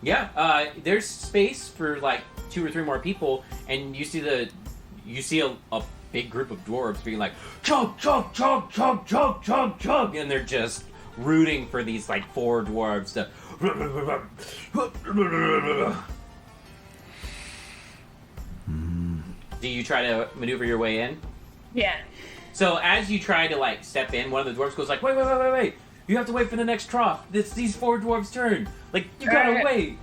S1: Yeah, there's space for like 2 or 3 more people, and you see a big group of dwarves being like chug chug chug chug chug chug chug, and they're just rooting for these like 4 dwarves to. Do you try to maneuver your way in?
S5: Yeah.
S1: So as you try to like step in, one of the dwarves goes like, wait! You have to wait for the next trough. It's these 4 dwarves' turn. Like you gotta wait.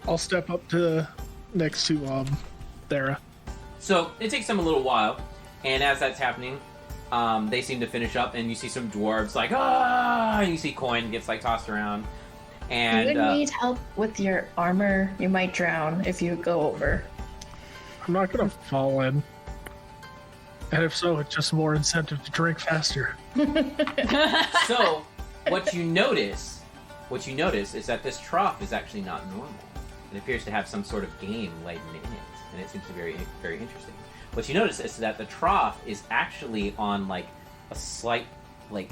S3: I'll step up to next to Thera.
S1: So it takes them a little while, and as that's happening, they seem to finish up, and you see some dwarves like and you see coin gets like tossed around, and
S5: Do you need help with your armor? You might drown if you go over.
S3: I'm not gonna fall in. And if so, it's just more incentive to drink faster.
S1: so what you notice is that this trough is actually not normal. It appears to have some sort of game laden in it, and it seems to be very, very interesting. What you notice is that the trough is actually on like a slight, like,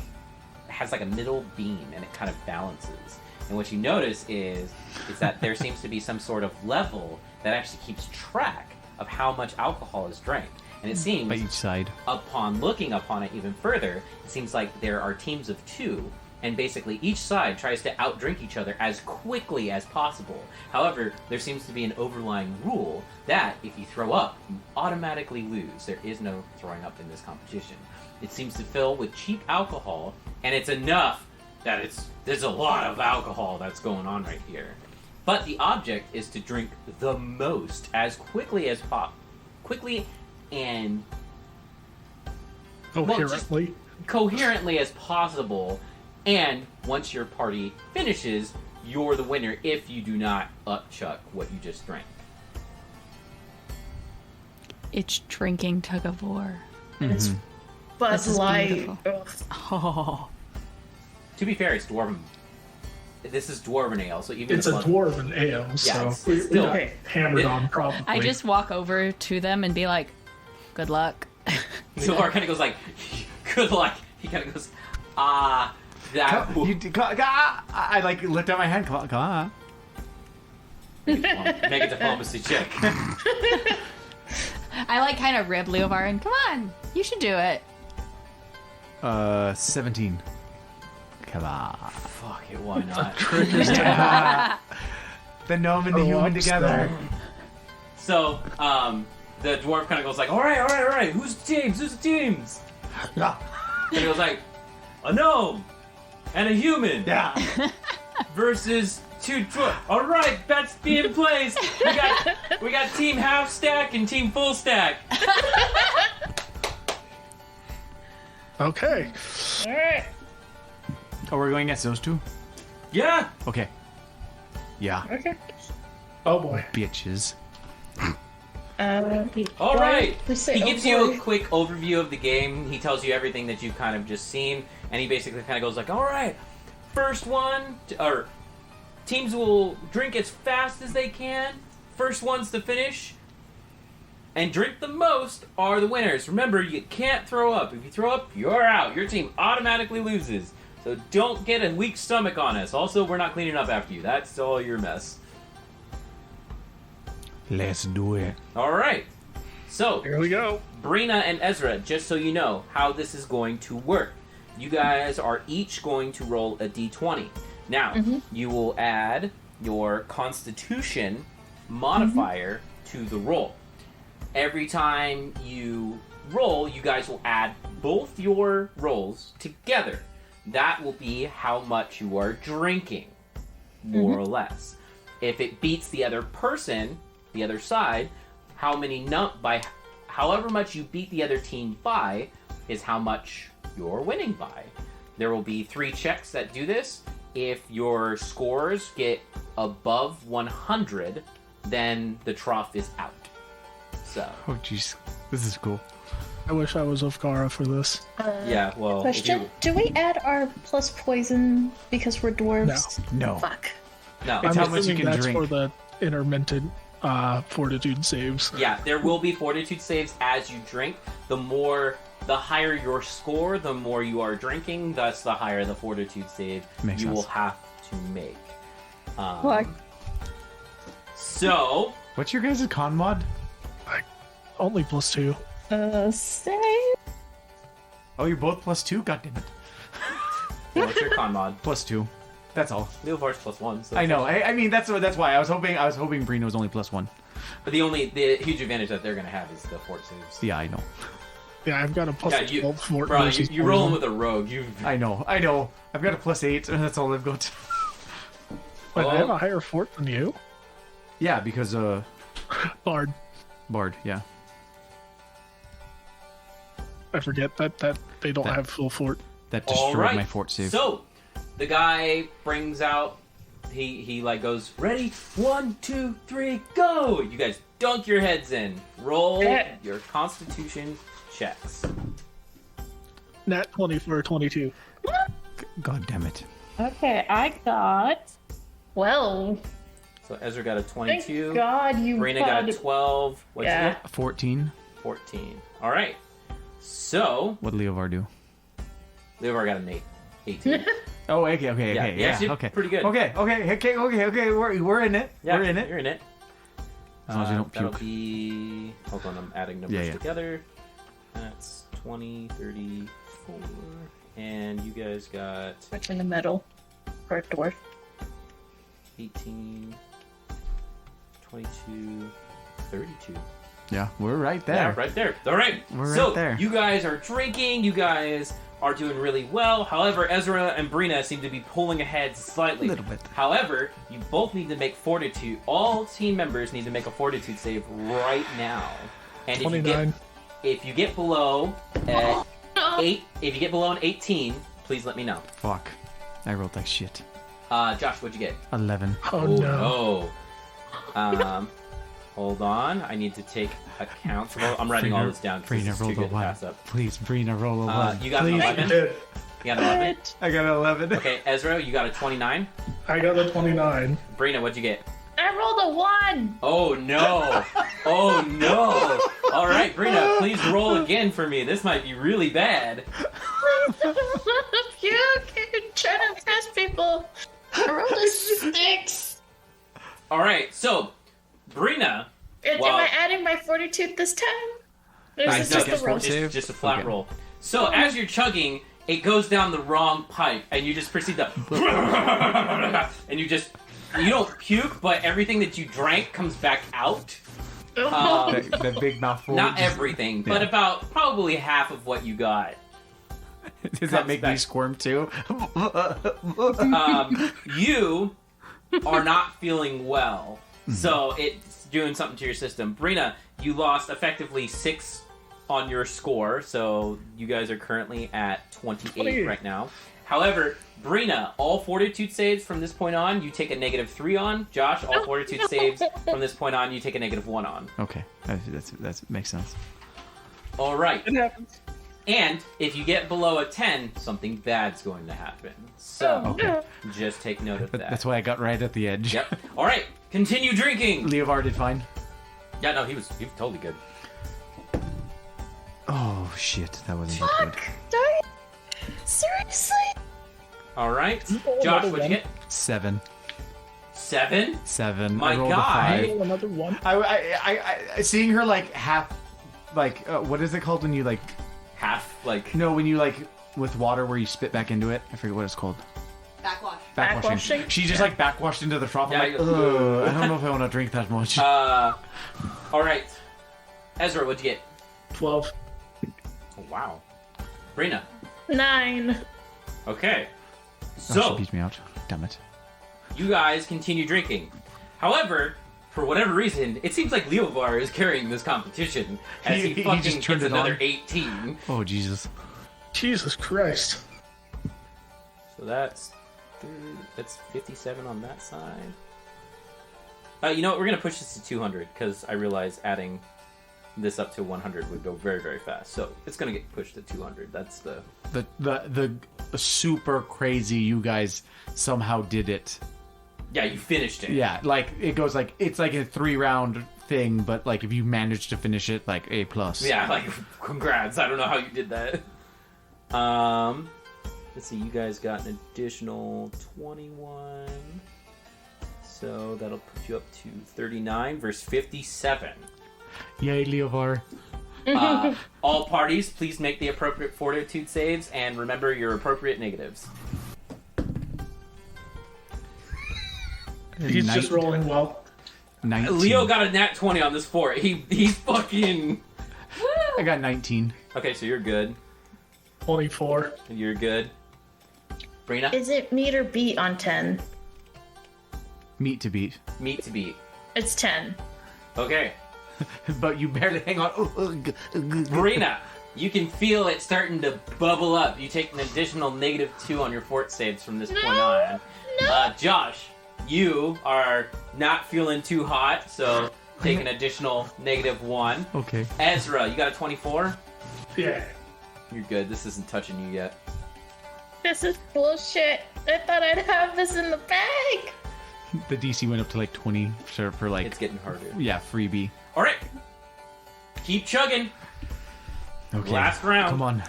S1: has like a middle beam, and it kind of balances. And what you notice is that there seems to be some sort of level that actually keeps track of how much alcohol is drank. And it seems,
S2: By each side.
S1: upon looking upon it even further, it seems like there are teams of 2, and basically each side tries to outdrink each other as quickly as possible. However, there seems to be an overlying rule that if you throw up, you automatically lose. There is no throwing up in this competition. It seems to fill with cheap alcohol, and it's enough that there's a lot of alcohol that's going on right here. But the object is to drink the most as quickly as quickly and
S3: Coherently.
S1: coherently as possible. And once your party finishes, you're the winner if you do not upchuck what you just drank.
S4: It's drinking tug of war.
S5: It's Bud
S4: This is
S5: Light.
S4: beautiful.
S5: Ugh.
S4: Oh,
S1: To be fair, it's dwarven. This is dwarven ale, so even
S3: It's a
S1: the
S3: dwarven ale,
S1: Yeah,
S3: so
S1: it's
S3: we
S1: still-
S3: got hammered
S1: it-
S3: on probably.
S4: I just walk over to them and be like, "Good luck."
S1: Zohar kind of goes like, "Good luck." He kind of goes, that."
S2: I like lift out my hand. Come on.
S1: Make a diplomacy check.
S4: I like kind of rib Leopard and come on, you should do it.
S2: 17. Come on.
S1: Fuck it, why not?
S2: The gnome and the
S3: Oh,
S2: human
S3: I'm
S2: together.
S1: So, the dwarf kind of goes like, all right. Who's the teams? And he goes like, a gnome and a human.
S2: Yeah.
S1: Versus 2 dwarf. All right, bets be in place. We got team half stack and team full stack.
S3: Okay.
S5: Alright.
S2: Oh, we're going against those 2?
S1: Yeah.
S2: Okay. Yeah.
S5: Okay.
S3: Oh boy.
S2: Bitches.
S1: All right.
S5: Please say
S1: He gives
S5: oh
S1: you
S5: boy.
S1: a quick overview of the game. He tells you everything that you've kind of just seen, and he basically kind of goes like, "All right, first one, or teams will drink as fast as they can. First ones to finish and drink the most are the winners. Remember, you can't throw up. If you throw up, you're out. Your team automatically loses. So don't get a weak stomach on us. Also, we're not cleaning up after you. That's all your mess.
S2: Let's do it.
S1: All right. So
S3: Here we go.
S1: Brina and Ezra, just so you know how this is going to work. you guys are each going to roll a d20. Now, you will add your Constitution modifier to the roll. Every time you roll, you guys will add both your rolls together. That will be how much you are drinking, more or less. If it beats the other person, the other side, however much you beat the other team by is how much you're winning by. There will be 3 checks that do this. If your scores get above 100, then the trough is out. So.
S2: Oh, jeez. This is cool.
S3: I wish I was Ofkara for this.
S1: Yeah, well.
S5: Question: do we add our plus poison because we're dwarves?
S2: No.
S5: Fuck.
S1: No.
S2: It's
S3: I'm
S2: how much you
S3: assuming
S2: can
S3: that's
S2: drink.
S3: for the intermittent fortitude saves.
S1: Yeah, there will be fortitude saves as you drink. The higher your score, the more you are drinking, thus the higher the fortitude save
S2: Makes
S1: you
S2: sense.
S1: will have to make.
S4: Fuck.
S1: So,
S2: What's your guys' con mod?
S3: Only +2.
S5: Same.
S2: Oh, you're both +2? God damn it.
S1: what's your con mod?
S2: +2. That's all.
S1: Leovar's +1. So
S2: I know. I mean, that's why I was hoping Brina was only +1.
S1: But the huge advantage that they're going to have is the fort saves.
S2: Yeah, I know.
S3: Yeah, I've got a
S1: Yeah, you,
S3: +12 fort
S1: bro,
S3: versus
S1: you rolling
S3: poison.
S1: with a rogue.
S2: I know. I've got a +8, and that's all I've got.
S3: Wait, I have
S1: Oh.
S3: a higher fort than you?
S2: Yeah, because
S3: Bard.
S2: Bard. Yeah.
S3: I forget that they don't
S2: That-
S3: have full fort.
S2: That
S1: All
S2: destroyed
S1: right.
S2: my fort save.
S1: So, the guy brings out. He like goes, ready, 1, 2, 3, go! You guys dunk your heads in. Roll your Constitution checks.
S3: Nat 20 for a 22.
S2: God damn it.
S5: Okay, I got 12.
S1: So Ezra got a
S5: Thank
S1: 22.
S5: God you
S1: Brina got a
S5: had-
S1: 12. What'd you
S5: Yeah.
S1: get?
S2: 14.
S1: 14. All right. So
S2: What'd Leovar do?
S1: Leovar got an 18.
S2: Oh, okay.
S1: Yeah,
S2: Yeah,
S1: you actually did
S2: okay.
S1: pretty good.
S2: Okay. We're in it.
S1: Yeah,
S2: We're in it.
S1: You're in it.
S2: As long as you don't
S1: That'll
S2: puke.
S1: be. Hold on, I'm adding numbers
S2: Yeah.
S1: together. That's 20, 34. And you guys got
S5: Which in the middle for a dwarf.
S1: 18, 22, 32.
S2: Yeah, we're right there.
S1: Yeah, right there. All right.
S2: We're
S1: so
S2: right there.
S1: you guys are drinking. You guys are doing really well. However, Ezra and Brina seem to be pulling ahead slightly.
S2: A little bit.
S1: However, you both need to make fortitude. All team members need to make a fortitude save right now. And
S3: 29.
S1: if you get below 8, if you get below an 18, please let me know.
S2: Fuck. I rolled like shit.
S1: Josh, what'd you get?
S2: 11.
S3: Oh, no.
S1: no. Hold on. I need to take account. I'm writing all this down because
S2: Brina,
S1: it's too
S2: roll
S1: good
S2: a
S1: to
S2: 1.
S1: pass up.
S2: Please, Brina, roll a 1.
S1: You got an
S2: Please.
S1: 11? You got an 11?
S2: I got an 11.
S1: Okay, Ezra, you got a 29.
S3: I got a 29.
S1: Brina, what'd you get?
S5: I rolled a 1!
S1: Oh no! Oh no! All right, Brina, please roll again for me. This might be really bad.
S5: Puke! Trying to impress people. I rolled a 6.
S1: All right, so Brina,
S5: Am
S1: Wow.
S5: I adding my fortitude this time? Or is
S1: Nice,
S5: this
S1: no,
S5: just
S1: just,
S5: a roll?
S1: just a flat
S2: Okay.
S1: roll. So as you're chugging, it goes down the wrong pipe, and you just proceed to, and you don't puke, but everything that you drank comes back out.
S2: The big mouthful.
S1: Not everything, but
S2: Yeah.
S1: about probably half of what you got.
S2: Does that
S1: comes
S2: make me
S1: back.
S2: squirm too?
S1: You are not feeling well, so it's doing something to your system. Brina, you lost effectively 6 on your score, so you guys are currently at 28
S3: 28.
S1: right now. However, Brina, all fortitude saves from this point on, you take a -3 on. Josh, all fortitude saves from this point on, you take a -1 on.
S2: Okay, that makes sense.
S1: All right.
S3: It happens.
S1: And if you get below a 10, something bad's going to happen. So
S2: Okay.
S1: just take note of that.
S2: That's why I got right at the edge.
S1: Yep. All right. Continue drinking.
S2: Leovar did fine.
S1: Yeah, no, he was totally good.
S2: Oh shit, that wasn't that good.
S5: Fuck! Seriously?
S1: All right.
S3: roll
S1: Josh,
S3: another
S1: what'd you get?
S2: 7.
S1: 7?
S2: 7.
S1: My
S2: I rolled
S1: guy.
S2: a 5.
S3: Roll another one.
S2: I seeing her like half, like what is it called when you like?
S1: Half, like,
S2: No, when you like with water where you spit back into it. I forget what it's called.
S4: Backwash.
S5: Backwashing?
S2: She just like backwashed into the trough.
S1: Yeah,
S2: I'm like,
S1: you
S2: ugh, I don't know if I want to drink that much.
S1: All right. Ezra, what'd you get?
S3: 12.
S1: Oh, wow. Brina.
S5: 9.
S1: Okay.
S2: Oh, she
S1: So,
S2: beat me out. Damn it.
S1: you guys continue drinking. However, for whatever reason, it seems like Leovar is carrying this competition as he
S2: He
S1: fucking
S2: just
S1: gets
S2: turned it
S1: another
S2: on.
S1: 18.
S2: Oh Jesus.
S3: Jesus Christ.
S1: So that's 57 on that side. You know what? We're gonna push this to 200 because I realize adding this up to 100 would go very, very fast. So it's gonna get pushed to 200. That's the
S2: The super crazy you guys somehow did it.
S1: yeah. You finished it.
S2: Yeah, like it goes like it's like a 3-round thing, but like if you manage to finish it, like A+.
S1: Yeah. Like, congrats. I don't know how you did that. Let's see. You guys got an additional 21. So that'll put you up to 39 versus 57.
S2: Yay, Leovar.
S1: All parties, please make the appropriate fortitude saves and remember your appropriate negatives.
S3: He's just rolling well.
S2: 19.
S1: Leo got a nat 20 on this fort. He's fucking...
S2: I got 19.
S1: Okay, so you're good.
S3: 24.
S1: You're good. Brina?
S5: Is it meet or beat on 10?
S2: Meat to beat.
S1: Meet to beat.
S5: It's 10.
S1: Okay.
S2: But you barely hang on.
S1: Brina, you can feel it starting to bubble up. You take an additional -2 on your fort saves from this point on. Josh, you are not feeling too hot, so take an additional -1.
S2: Okay.
S1: Ezra, you got a 24?
S3: Yeah.
S1: You're good. This isn't touching you yet.
S5: This is bullshit. I thought I'd have this in the bag.
S2: The DC went up to like 20 for like
S1: It's getting harder.
S2: yeah, freebie.
S1: All right. Keep chugging.
S2: Okay.
S1: Last round.
S2: Come on.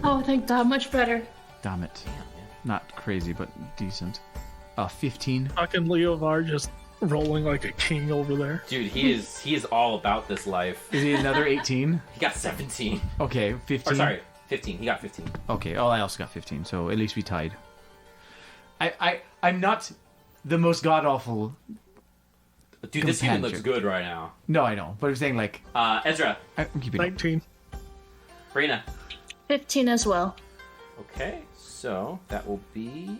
S5: Oh, thank God, much better.
S2: Damn it.
S1: Damn, man.
S2: Not crazy, but decent. 15.
S3: Fucking Leovar just rolling like a king over there.
S1: Dude, he is all about this life.
S2: Is he another 18?
S1: He got 17.
S2: Okay, 15.
S1: Or sorry, 15. He got 15.
S2: Okay, oh, I also got 15, so at least we tied. I'm not the most god awful.
S1: Dude, this even looks
S2: Companion.
S1: good right now.
S2: No, I know, but I'm saying like
S1: Ezra,
S2: I'm keeping.
S3: 19.
S1: Brina.
S5: 15 as well.
S1: Okay, so that will be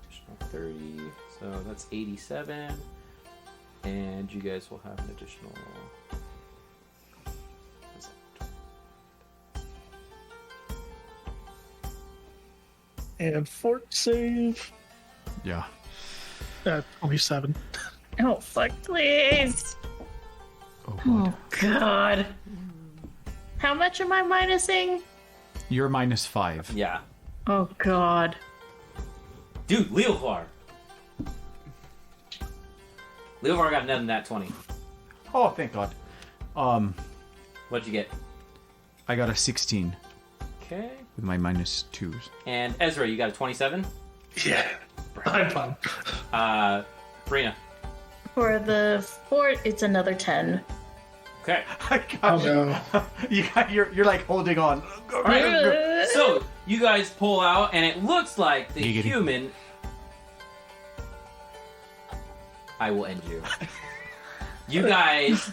S1: additional 30. So that's 87. And you guys will have an additional. What is that?
S3: And fort save.
S2: Yeah.
S3: 27.
S5: Oh, fuck, please.
S2: Oh god.
S5: Oh, God. How much am I minusing?
S2: You're -5.
S1: Yeah.
S5: Oh, God.
S1: Dude, Leovar. Leovar got another nat 20.
S2: Oh, thank God.
S1: What'd you get?
S2: I got a 16
S1: Okay.
S2: with my -2s.
S1: And Ezra, you got a 27?
S3: Yeah. I'm fine.
S1: Brina.
S5: For the fort, it's another 10.
S1: Okay.
S2: I got you.
S3: no.
S2: You're like holding on.
S1: Alright. So, you guys pull out, and it looks like the
S2: Giggity.
S1: human... I will end you. You guys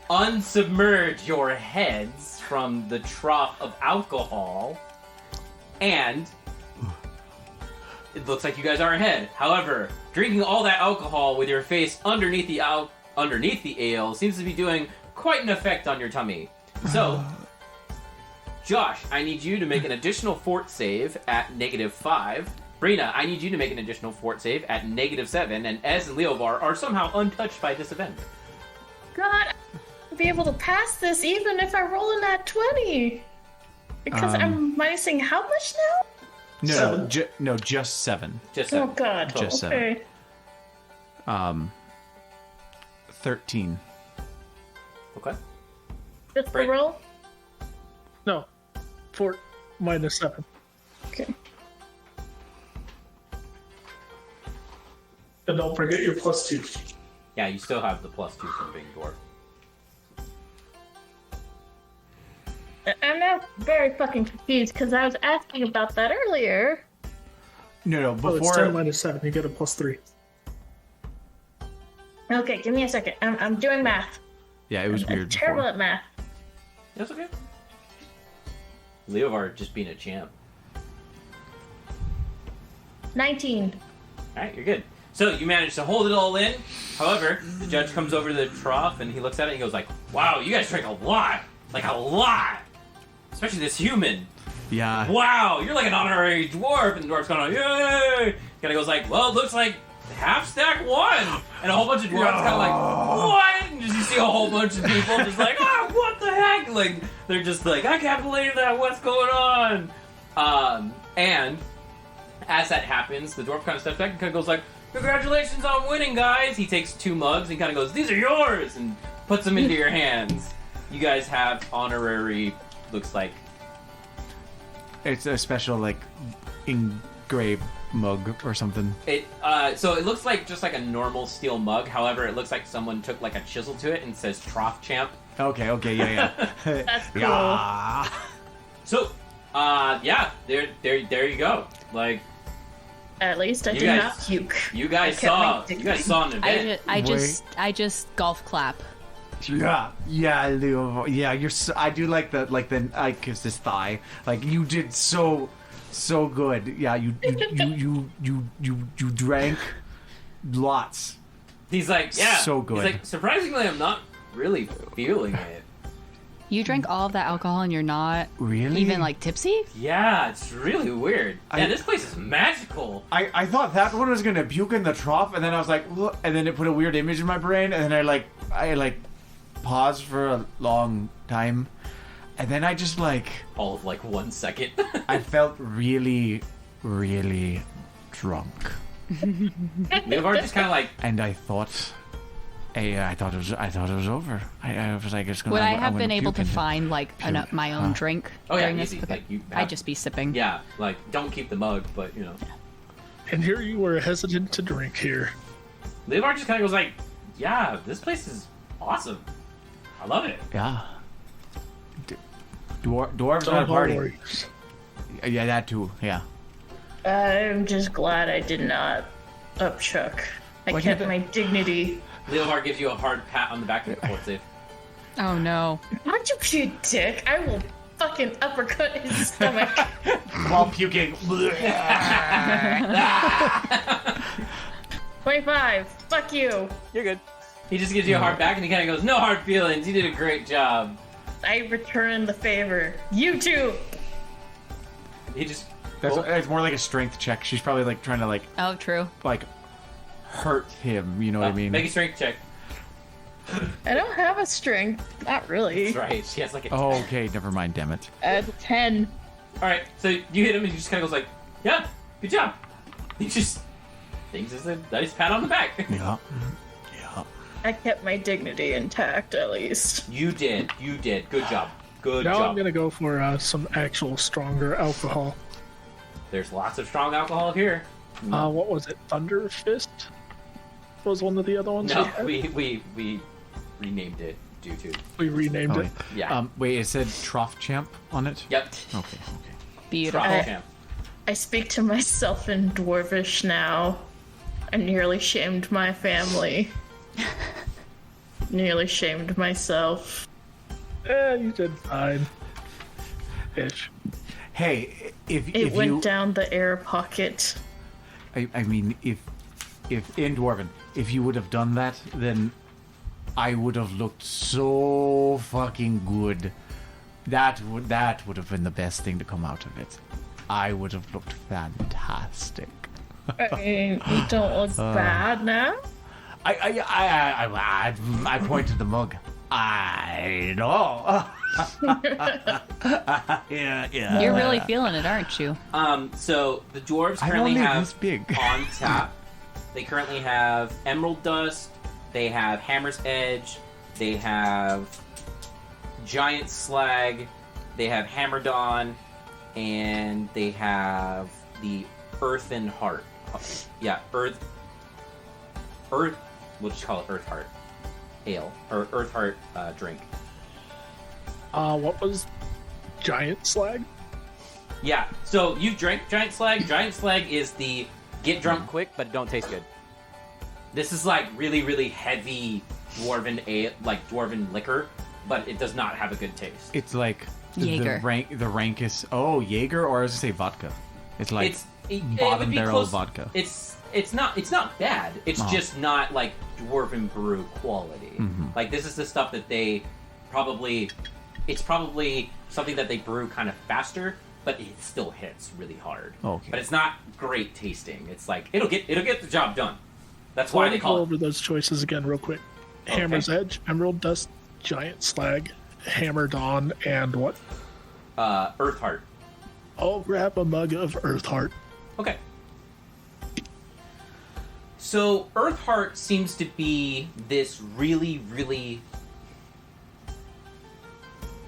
S1: unsubmerge your heads from the trough of alcohol, and it looks like you guys are ahead. However, drinking all that alcohol with your face underneath the ale seems to be doing quite an effect on your tummy. So, Josh, I need you to make an additional fort save at -5. Brina, I need you to make an additional fort save at -7, and Ez and Leovar are somehow untouched by this event.
S5: God, I'll be able to pass this even if I roll in that 20. Because I'm minusing how much now?
S2: No, no, just 7.
S1: Just
S5: Oh,
S1: 7.
S5: God.
S2: Just 7.
S5: Okay.
S2: 13.
S1: Okay.
S5: Just the
S1: Right.
S5: roll?
S3: No. Fort -7.
S5: Okay.
S3: And don't forget your +2.
S1: Yeah, you still have the +2 from being dwarf.
S5: I'm now very fucking confused because I was asking about that earlier.
S2: No,
S3: Oh, it's 10
S2: before.
S3: minus 7. You get a +3.
S5: Okay, give me a second. I'm doing math.
S2: Yeah, it was
S5: I'm
S2: weird.
S5: terrible
S2: Before.
S5: at math.
S1: That's okay. Leovar just being a champ.
S5: 19.
S1: Alright, you're good. So you managed to hold it all in. However, the judge comes over to the trough and he looks at it and he goes like, wow, you guys drank a lot. Like a lot. Especially this human.
S2: Yeah.
S1: Wow, you're like an honorary dwarf. And the dwarf's kind of, yay! Kind of goes like, well, it looks like half stack won. And a whole bunch of dwarves kind of like, what? And just you see a whole bunch of people just like, ah, what the heck? Like, they're just like, I can't believe that. What's going on? And as that happens, the dwarf kind of steps back and kind of goes like, congratulations on winning, guys. He takes 2 mugs and kind of goes, these are yours, and puts them into your hands. You guys have honorary, looks like,
S2: It's a special, like, engraved mug or something.
S1: it. So it looks like just like a normal steel mug. However, it looks like someone took like a chisel to it and says Trough Champ.
S2: Okay, yeah.
S5: That's cool.
S2: Yeah.
S1: So, yeah, there you go. Like,
S5: At least I
S1: You
S5: did
S1: guys-
S5: not puke.
S1: you guys
S5: I kept my
S1: saw an
S5: dignity.
S1: event.
S4: I just golf clap.
S2: Yeah, Leo. Yeah, you're. So, I do like I kiss his thigh. Like you did so good. Yeah, you drank lots.
S1: He's like, yeah,
S2: So good.
S1: He's like, surprisingly, I'm not really feeling it.
S4: You drank all of that alcohol and you're not
S2: Really?
S4: even like tipsy?
S1: Yeah, it's really weird.
S2: I-
S1: Yeah, this place is magical.
S2: I thought that one was gonna puke in the trough, and then I was like, look, and then it put a weird image in my brain, and then I paused for a long time, and then I just
S1: All of like 1 second.
S2: I felt really, really drunk,
S1: Leovar just kind of like,
S2: and I thought I thought it was over. I was like, it's gonna.
S4: Would I
S2: I'm
S4: have
S2: gonna
S4: been able
S2: puke
S4: to
S2: into-
S4: find like my own drink
S1: Oh, yeah,
S4: during this?
S1: easy.
S4: Okay.
S1: Like, you
S4: I'd
S1: have-
S4: just be sipping.
S1: yeah, like, don't keep the mug, but you know.
S3: And here you were hesitant to drink here.
S1: Leovar just kind of goes like, yeah, this place is awesome. I love it.
S2: Yeah. Dwarves
S3: Don't
S2: at a party.
S3: worry.
S2: Yeah, that too. Yeah.
S5: I'm just glad I did not upchuck. I
S2: What'd
S5: kept
S2: you do?
S5: my dignity.
S1: Leovar gives you a hard pat on the back of the fort save.
S4: Oh no.
S5: Aren't you cute, dick? I will fucking uppercut his stomach.
S2: While puking.
S5: 25. Fuck you.
S1: You're good. He just gives you a hard back and he kind of goes, no hard feelings, you did a great job.
S5: I return the favor. You too.
S1: He just,
S2: It's more like a strength check. She's probably like trying to
S4: Oh, true.
S2: hurt him. You know what I mean?
S1: make a strength check.
S5: I don't have a strength. Not really.
S1: That's right, she has like a
S2: Oh, okay. Never mind. Damn it.
S5: 10.
S1: Alright, so you hit him and he just kind of goes like, yeah, good job. He just thinks it's a nice pat on the back.
S2: Yeah. Yeah.
S5: I kept my dignity intact, at least.
S1: You did. Good job. Good
S3: Now
S1: job.
S3: I'm gonna go for some actual stronger alcohol.
S1: There's lots of strong alcohol here.
S3: What was it? Thunder Fist was one of the other ones.
S1: No,
S3: we had?
S1: we renamed it due to.
S3: We renamed it.
S1: Yeah.
S2: Wait, it said Trough Champ on it?
S1: Yep.
S2: Okay.
S4: Beautiful.
S1: Trough champ.
S5: I speak to myself in Dwarvish now. I nearly shamed my family. Nearly shamed myself.
S3: You did fine. Ish.
S2: Hey, if
S5: It went
S2: you,
S5: down the air pocket.
S2: I mean, if in Dwarven, if you would have done that, then I would have looked so fucking good. That would have been the best thing to come out of it. I would have looked fantastic.
S5: I mean, you don't look bad now.
S2: I pointed the mug. I know. yeah.
S4: You're really feeling it, aren't you?
S1: So the dwarves
S2: I'm
S1: currently
S2: only
S1: have
S2: this big.
S1: on tap. They currently have Emerald Dust. They have Hammer's Edge. They have Giant Slag. They have Hammer Dawn, and they have the Earthen Heart. Yeah, Earth. We'll just call it Earth Heart Ale or Earth Heart drink.
S3: What was giant slag?
S1: Yeah, so you drank Giant Slag. Giant Slag is the get drunk quick, but it don't taste good. This is like really, really heavy dwarven liquor, but it does not have a good taste.
S2: It's like
S4: Jaeger.
S2: the rankest. Oh, Jaeger, or I was gonna say vodka. It's like
S1: it
S2: bottom
S1: would be
S2: barrel
S1: close.
S2: vodka.
S1: It's not bad. It's just not like dwarven brew quality. Like this is the stuff that they probably. It's probably something that they brew kind of faster, but it still hits really hard.
S2: Okay.
S1: But it's not great tasting. It's like it'll get the job done. That's why they
S3: Go
S1: call it.
S3: over those choices again real quick.
S1: Okay.
S3: Hammer's Edge, Emerald Dust, Giant Slag, Hammer Dawn, and what?
S1: Earth Heart.
S3: I'll grab a mug of Earth Heart.
S1: Okay. So Earth Heart seems to be this really, really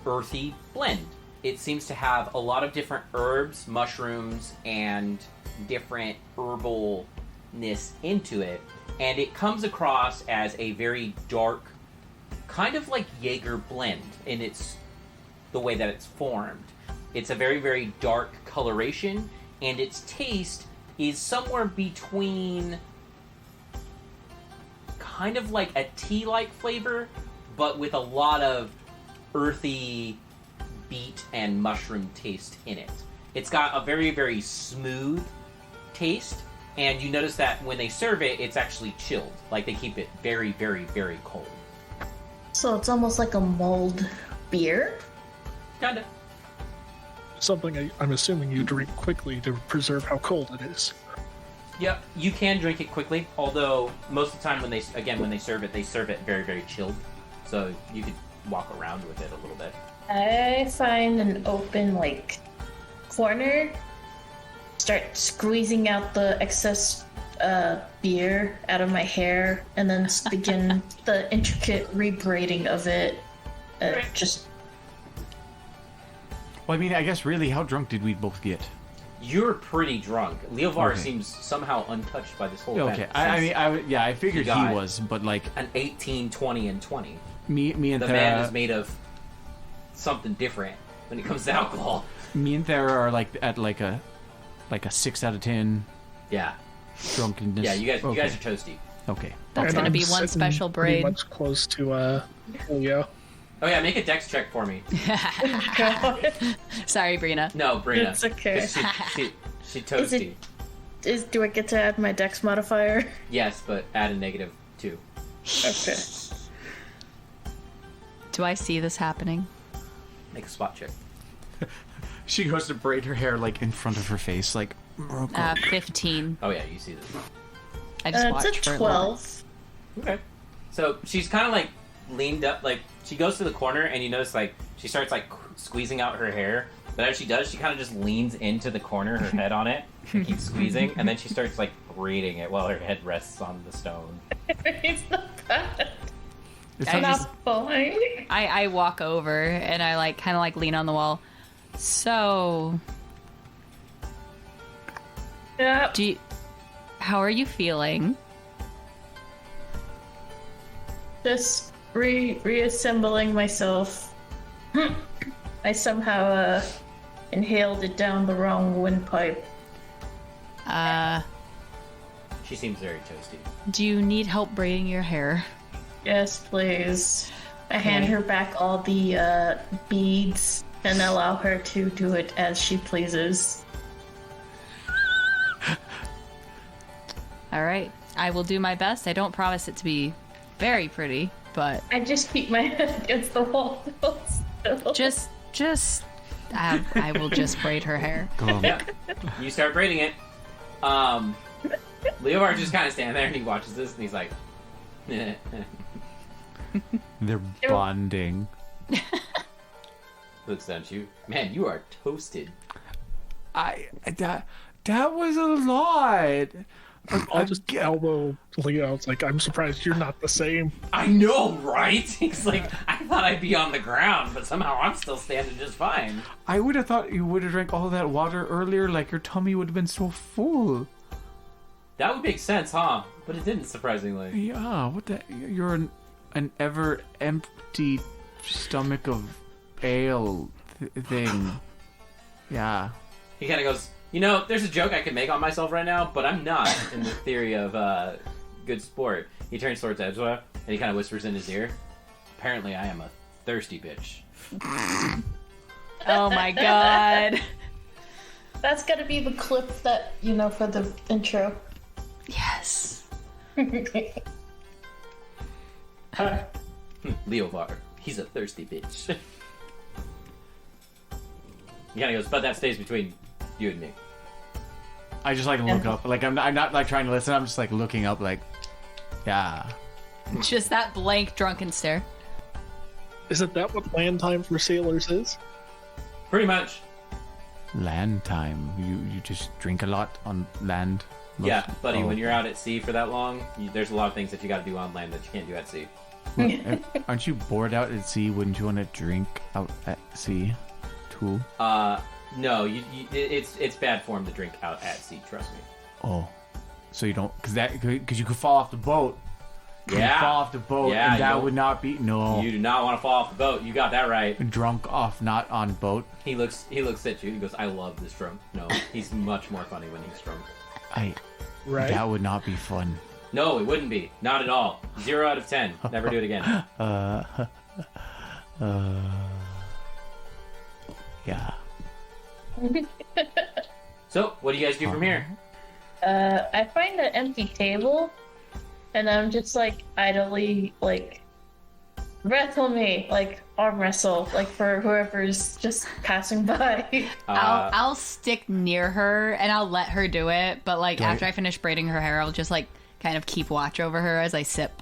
S1: earthy blend. It seems to have a lot of different herbs, mushrooms, and different herbalness into it. And it comes across as a very dark, kind of like Jaeger blend in the way that it's formed. It's a very, very dark coloration, and its taste is somewhere between kind of like a tea-like flavor, but with a lot of earthy beet and mushroom taste in it. It's got a very, very smooth taste, and you notice that when they serve it, it's actually chilled. Like they keep it very, very, very cold.
S5: So it's almost like a mulled beer.
S1: Kinda.
S3: Something I'm assuming you drink quickly to preserve how cold it is.
S1: Yep, you can drink it quickly, although most of the time when they serve it very, very chilled. So you could walk around with it a little bit.
S5: I find an open, corner, start squeezing out the excess beer out of my hair, and then begin the intricate rebraiding of it. Just
S2: Well, I mean, I guess really, how drunk did we both get?
S1: You're pretty drunk. Leovar
S2: Okay.
S1: seems somehow untouched by this whole
S2: Okay,
S1: event.
S2: I figured he
S1: got
S2: was, but like
S1: An 18, 20, and 20.
S2: me and
S1: The
S2: Thera,
S1: man is made of something different when it comes to alcohol.
S2: me and Thera are like at like a 6 out of 10
S1: Yeah.
S2: drunkenness.
S1: Yeah, you guys
S2: okay.
S1: are toasty.
S2: Okay.
S4: That's
S3: And
S4: gonna
S3: I'm
S4: be one
S3: sitting
S4: special
S3: pretty
S4: braid.
S3: much close to Julio.
S1: Oh yeah, make a dex check for me.
S4: Sorry, Brina.
S1: No, Brina.
S5: It's okay.
S1: 'Cause she
S5: Is
S1: toasty.
S5: do I get to add my dex modifier?
S1: Yes, but add a -2.
S5: Okay.
S4: Do I see this happening?
S1: Make a spot check.
S2: She goes to braid her hair like in front of her face, like.
S4: 15.
S1: Oh yeah, you see this.
S4: I just
S5: It's
S4: watched
S5: a
S4: for a little.
S5: 12.
S1: Okay. So she's kind of like leaned up, like she goes to the corner, and you notice like she starts like squeezing out her hair. But as she does, she kind of just leans into the corner, her head on it, and keeps squeezing, and then she starts like braiding it while her head rests on the stone.
S5: It's not bad.
S2: It's
S4: I
S2: not
S5: Not
S2: just,
S5: fine.
S4: I walk over and I kind of lean on the wall. So,
S5: Yeah.
S4: how are you feeling?
S5: Just reassembling myself. I somehow inhaled it down the wrong windpipe.
S1: She seems very toasty.
S4: Do you need help braiding your hair?
S5: Yes, please. I hand her back all the beads and allow her to do it as she pleases.
S4: All right, I will do my best. I don't promise it to be very pretty, but
S5: I just keep my head against the wall. Still.
S4: I will just braid her hair.
S1: Yeah. You start braiding it. Leovar just kind of standing there and he watches this and he's like,
S2: they're bonding.
S1: looks down at you. Man, you are toasted.
S2: That was a lot.
S3: I'll just elbow Leo. It's like, I'm surprised you're not the same.
S1: I know, right? He's like, I thought I'd be on the ground, but somehow I'm still standing just fine.
S2: I would have thought you would have drank all that water earlier, like your tummy would have been so full.
S1: That would make sense, huh? But it didn't, surprisingly.
S2: Yeah, what the? You're an ever empty stomach of ale thing. Yeah.
S1: He kind of goes, you know, there's a joke I could make on myself right now, but I'm not in the theory of good sport. He turns towards Edgewell, and he kind of whispers in his ear, apparently I am a thirsty bitch.
S4: Oh my god.
S5: That's gotta be the clip that, for the intro.
S4: Yes.
S1: Leovar, he's a thirsty bitch. He kind of goes, but that stays between you and me.
S2: I just like look up. Like I'm not like trying to listen. I'm just like looking up. Like, yeah.
S4: Just that blank drunken stare.
S3: Isn't that what land time for sailors is?
S1: Pretty much.
S2: Land time. You just drink a lot on land.
S1: Yeah, buddy,
S2: Oh.
S1: when you're out at sea for that long, there's a lot of things that you got to do on land that you can't do at sea.
S2: Aren't you bored out at sea? Wouldn't you want to drink out at sea, too?
S1: No, it's bad form to drink out at sea. Trust me.
S2: Oh, so you don't because you could fall off the boat. You
S1: Yeah.
S2: could fall off the boat,
S1: Yeah,
S2: and
S1: you
S2: that
S1: don't-
S2: would not be
S1: You do not want to fall off the boat. You got that right.
S2: drunk off, not on boat.
S1: He looks at you. He goes, "I love this drunk." No, he's much more funny when he's drunk.
S3: Right.
S2: That would not be fun.
S1: No, it wouldn't be. Not at all. 0 out of 10. Never do it again.
S2: Yeah.
S1: So, what do you guys do from here?
S5: I find an empty table, and I'm just like idly wrestle me, arm wrestle, for whoever's just passing by.
S4: I'll stick near her and I'll let her do it, but after
S2: I-
S4: I finish braiding her hair, I'll just kind of keep watch over her as I sip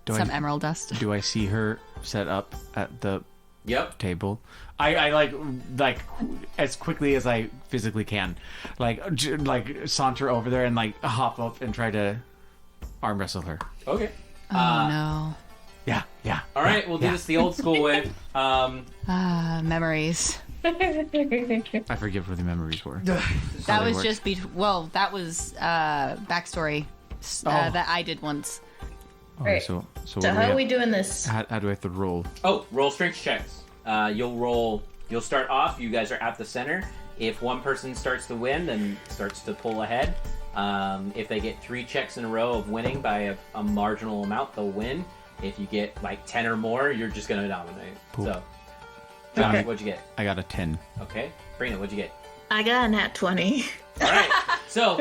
S4: some emerald dust.
S2: Do I see her set up at the
S1: Yep.
S2: table? I like as quickly as I physically can, saunter over there and hop up and try to arm wrestle her.
S1: Okay.
S4: Oh no.
S2: Yeah.
S1: All right, we'll do this the old school way.
S4: Memories.
S2: I forget what the memories were.
S4: That was
S2: work.
S4: just that was backstory that I did once.
S2: Okay,
S5: Right.
S2: so
S5: So
S2: what do
S5: how are we
S2: have-
S5: doing this?
S2: how do I have to roll?
S1: Oh, roll strength checks. You'll start off. You guys are at the center. If one person starts to win, then starts to pull ahead. If they get 3 checks in a row of winning by a marginal amount, they'll win. If you get 10 or more, you're just gonna dominate.
S2: Cool.
S1: So, Josh,
S5: Okay.
S1: what'd you get?
S2: I got a 10.
S1: Okay, Brina, what'd you get?
S5: I got a nat 20.
S1: All right. So,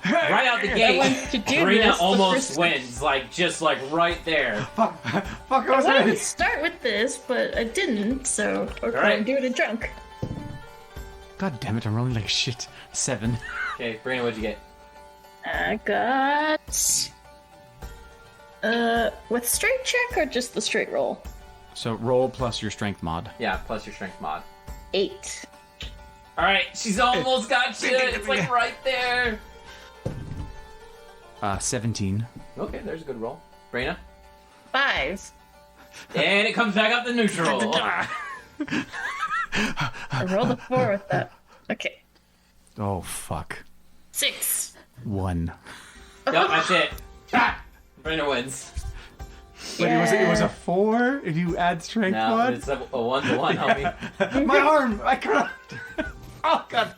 S1: right out the gate,
S5: wanted to do
S1: Brina
S5: this the
S1: almost
S5: first-
S1: wins, just right there.
S2: Fuck! I
S5: I wanted to start with this, but I didn't, so we're
S1: All
S5: going
S1: right.
S5: to do it a drunk.
S2: God damn it! I'm rolling like shit. 7.
S1: Okay, Brina, what'd you get?
S5: I got... with straight check or just the straight roll?
S2: So roll plus your strength mod.
S1: Yeah, plus your strength mod.
S5: 8.
S1: All right, she's almost got you. It's right there.
S2: 17.
S1: Okay, there's a good roll. Brina?
S5: 5.
S1: And it comes back up to neutral.
S5: I rolled a 4 with that. Okay.
S2: Oh fuck.
S5: 6.
S2: 1.
S1: Yep, that's it. Ah, Brina wins.
S2: Wait, it was a 4? If you add strength
S1: No,
S2: mod?
S1: it's a 1-to-1, homie.
S2: My arm! I can't. Oh god.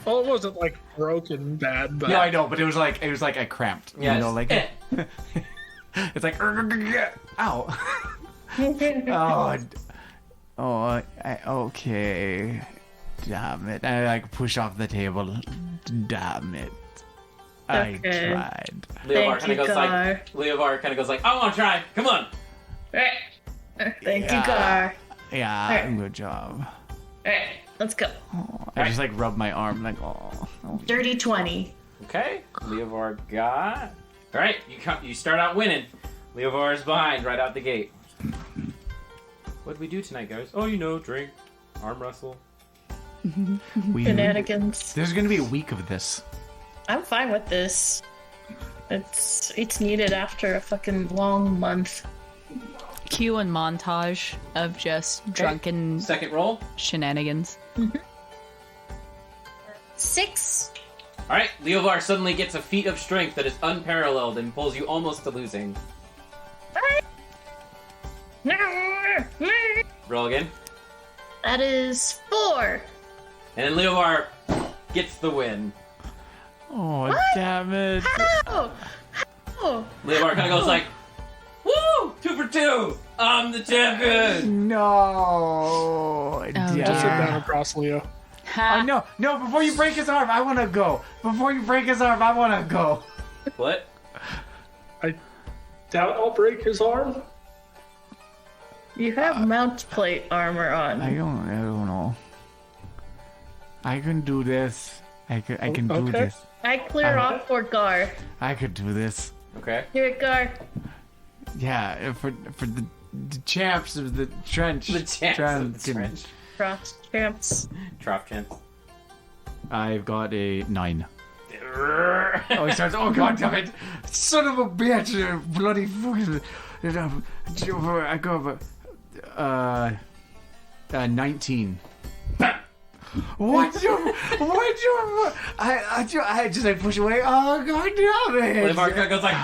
S3: Well, it wasn't broken bad, but
S2: No, I know, but it was like I cramped.
S1: Yeah,
S2: You know, like
S1: eh.
S2: it's like ow. Okay. Damn it. I push off the table. Damn it. I
S5: Okay.
S2: tried.
S1: Leovar
S5: Thank you,
S1: Leovar kind of goes like, I want to try. Come on.
S5: Alright. Thank you,
S2: Yeah.
S5: Gar.
S2: Yeah,
S5: Alright.
S2: good job.
S5: Alright, let's go.
S2: I just rub my arm oh.
S5: Dirty 20.
S1: Okay, Leovar got. All right, you start out winning. Leovar is behind right out the gate. What did we do tonight, guys? Oh, drink, arm wrestle.
S5: Shenanigans.
S2: There's gonna be a week of this.
S5: I'm fine with this. It's needed after a fucking long month.
S4: Cue and montage of just drunken
S1: Second roll.
S4: shenanigans.
S5: 6.
S1: All right, Leovar suddenly gets a feat of strength that is unparalleled and pulls you almost to losing. Roll again.
S5: That is 4.
S1: And then Leomar gets the win.
S2: Oh, damn it.
S5: Oh! Oh!
S1: Leomar kind of goes like, "Woo! 2 for 2! I'm the champion!"
S2: No.
S3: Just sit down
S2: Damn.
S3: across Leo.
S2: Oh, no, before you break his arm, I want to go. Before you break his arm, I want to go.
S1: What?
S3: I doubt I'll break his arm.
S5: You have mount plate armor on.
S2: I don't know. I can do this. I can do
S3: Okay.
S2: this.
S5: I clear off for Gar.
S2: I could do this.
S1: Okay.
S5: Here it, Gar.
S2: Yeah, for the champs of the trench.
S1: The chance of the trench.
S5: Cross champs.
S1: Trough chance.
S2: I've got a 9. Oh, he starts. Oh, god damn it! Son of a bitch! Bloody fucking. I go up. 19. What you? I just like push away. Oh god damn it!
S1: Leomar kind of goes like,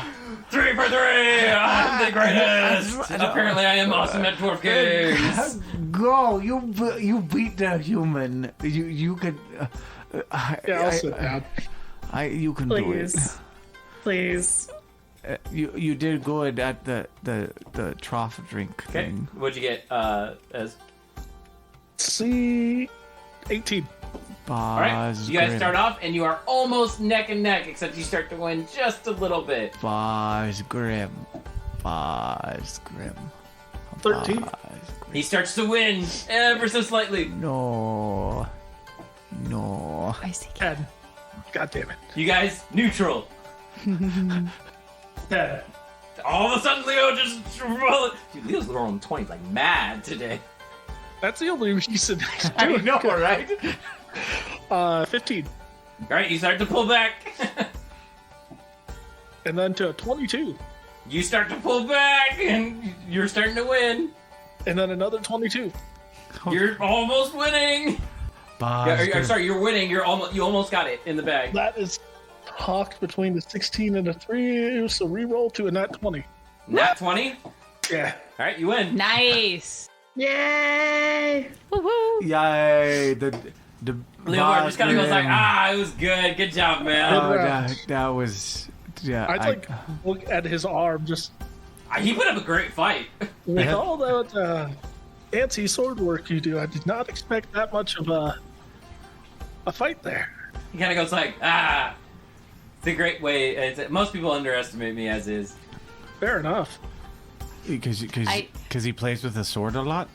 S1: 3 for 3! I'm the greatest! Apparently I am awesome at dwarf games!
S2: Go! You beat the human. You could.
S3: Yeah, I'll sit down.
S2: You can do it.
S5: Please. Please.
S2: You did good at the trough drink
S1: Okay.
S2: thing.
S1: What'd you get, as?
S3: See, 18.
S1: Alright, you guys start off and you are almost neck and neck, except you start to win just a little bit.
S2: Bars grim. Bars grim.
S3: 13.
S2: Bars grim.
S1: He starts to win ever so slightly.
S2: No. No.
S4: I see.
S3: 10. God damn it.
S1: You guys, neutral.
S3: 10.
S1: All of a sudden, Leo just Dude, Leo's rolling 20s like mad today.
S3: That's the only reason he's
S2: I
S3: doing
S2: know,
S3: good.
S2: right?
S3: 15.
S1: Alright, you start to pull back.
S3: And then to 22.
S1: You start to pull back, and you're starting to win.
S3: And then another 22.
S1: You're almost winning.
S2: Bars
S1: I'm sorry, you're winning. You almost got it in the bag.
S3: That is hawked between the 16 and the 3, so reroll to a nat 20.
S1: Nat 20.
S3: Yeah.
S1: Alright, you win.
S4: Nice.
S5: Yay!
S4: Woohoo.
S2: Yay! The
S1: Leomar
S2: bars
S1: just kind of goes like,
S2: grim.
S1: it was good. Good job, man.
S2: Oh,
S3: round.
S2: that was. Yeah.
S3: I'd like look at his arm, just
S1: He put up a great fight.
S3: with all that fancy sword work you do. I did not expect that much of a fight there.
S1: He kind of goes like, It's a great way. Most people underestimate me as is.
S3: Fair enough.
S2: Because he plays with a sword a lot.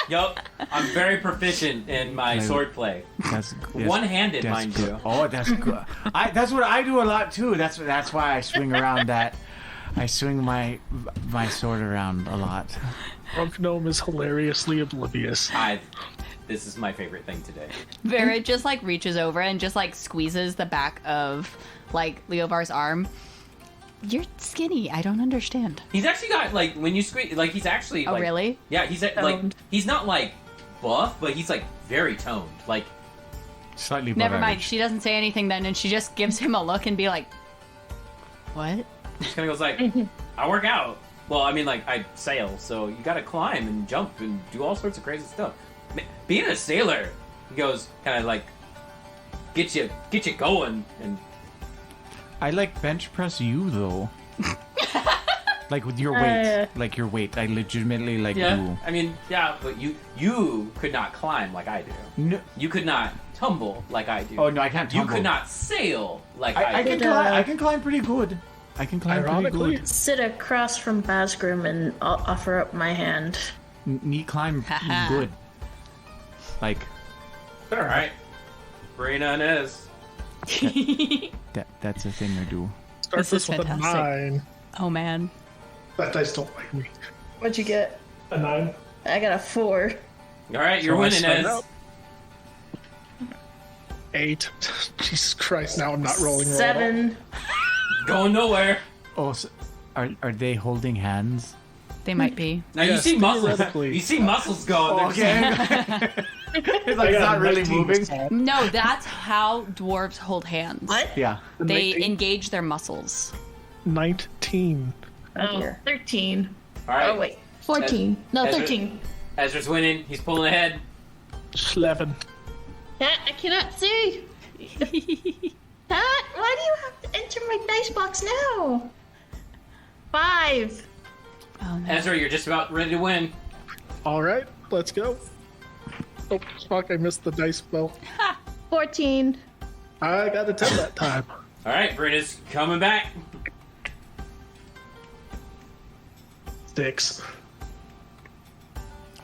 S1: Yup. I'm very proficient in my sword play.
S2: That's
S1: One-handed,
S2: that's
S1: mind
S2: good.
S1: you.
S2: Oh, that's good. That's what I do a lot too. That's why I swing around that. I swing my sword around a lot.
S3: Drunk Gnome is hilariously oblivious.
S1: This is my favorite thing today.
S4: Vera just like reaches over and just like squeezes the back of like Leovar's arm. You're skinny. I don't understand.
S1: He's actually got like when you squeeze, like he's actually.
S4: Oh,
S1: like,
S4: really?
S1: Yeah, he's like
S5: Toned.
S1: he's not like buff, but he's like very toned. Like
S2: Slightly. above
S4: Never mind.
S2: average.
S4: She doesn't say anything then, and she just gives him a look and be like, "What?"
S1: just kind of goes like, I work out. Well, I mean, like I sail, so you got to climb and jump and do all sorts of crazy stuff. Being a sailor, he goes kind of like get you going and.
S2: I like bench press you though. Like with your weight, like your weight. I legitimately like
S1: Yeah,
S2: you.
S1: I mean, yeah, but you could not climb like I do.
S2: No.
S1: You could not tumble like I do.
S2: Oh no, I can't.
S1: You
S2: Tumble.
S1: could not sail like I
S2: I
S1: do.
S2: can
S5: Did,
S2: climb. I can climb pretty good. I can climb pretty
S3: Ironically,
S2: good.
S5: Sit across from Basgrim and I'll offer up my hand.
S2: Neat climb good. Like
S3: fair
S1: All right, Brina Inez.
S2: that's a thing I do.
S3: Start
S4: This is
S3: with a
S4: fantastic.
S3: 9.
S4: Oh man.
S3: That dice don't like me.
S5: What'd you get?
S3: A 9.
S5: I got a 4.
S1: All right, you're
S3: So I
S1: winning,
S3: start
S1: Ez.
S3: out. 8. Jesus Christ! Now I'm not rolling.
S5: 7.
S1: Going nowhere.
S2: Oh, so are they holding hands?
S4: They might be.
S1: Now
S3: Yes,
S1: you see muscles.
S3: theoretically.
S1: You see muscles going. They're
S2: Okay. It's
S3: I
S2: like it's
S3: got
S2: not really
S3: 19
S2: moving.
S3: assault.
S4: No, that's how dwarves hold hands.
S5: What?
S2: Yeah.
S4: They
S3: 19?
S4: engage their muscles.
S3: 19.
S5: Oh, 13.
S1: All right.
S5: Oh, wait. 14. No,
S1: Ezra-
S5: 13.
S1: Ezra's winning. He's pulling ahead.
S3: 11.
S5: Cat, I cannot see. Cat, why do you have to enter my dice box now? 5.
S4: Oh, no.
S1: Ezra, you're just about ready to win.
S3: All right, let's go. Oh, fuck, I missed the dice spell.
S5: 14.
S3: I got a 10 that time.
S1: All right, Britta's coming back.
S3: 6.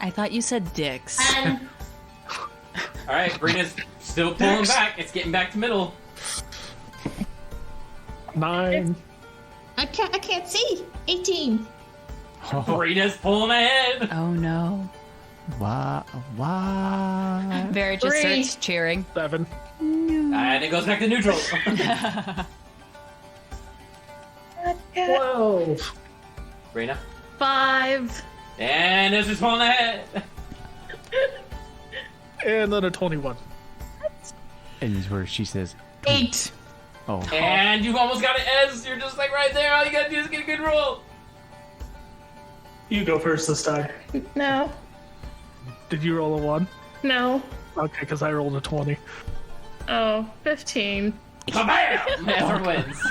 S4: I thought you said dicks.
S5: And
S1: All right, Britta's still pulling
S3: Next.
S1: back. It's getting back to middle.
S3: 9.
S5: I can't see. 18.
S1: Britta's pulling ahead.
S4: Oh no.
S2: What?
S4: Vera just
S5: 3.
S4: starts cheering.
S3: 7.
S1: And it goes back to neutral.
S3: 12.
S1: Brina.
S5: 5.
S1: And Ezra's pulling ahead.
S3: And then a 21.
S2: And it's where she says,
S5: 8.
S2: "Oh,
S1: And you almost got it, Ez. You're just like right there. All you gotta do is get a good roll.
S3: You go first this time.
S5: No.
S3: Did you roll a 1?
S5: No.
S3: Okay, because I rolled a 20.
S5: Oh, 15.
S1: Bam! Ezra wins.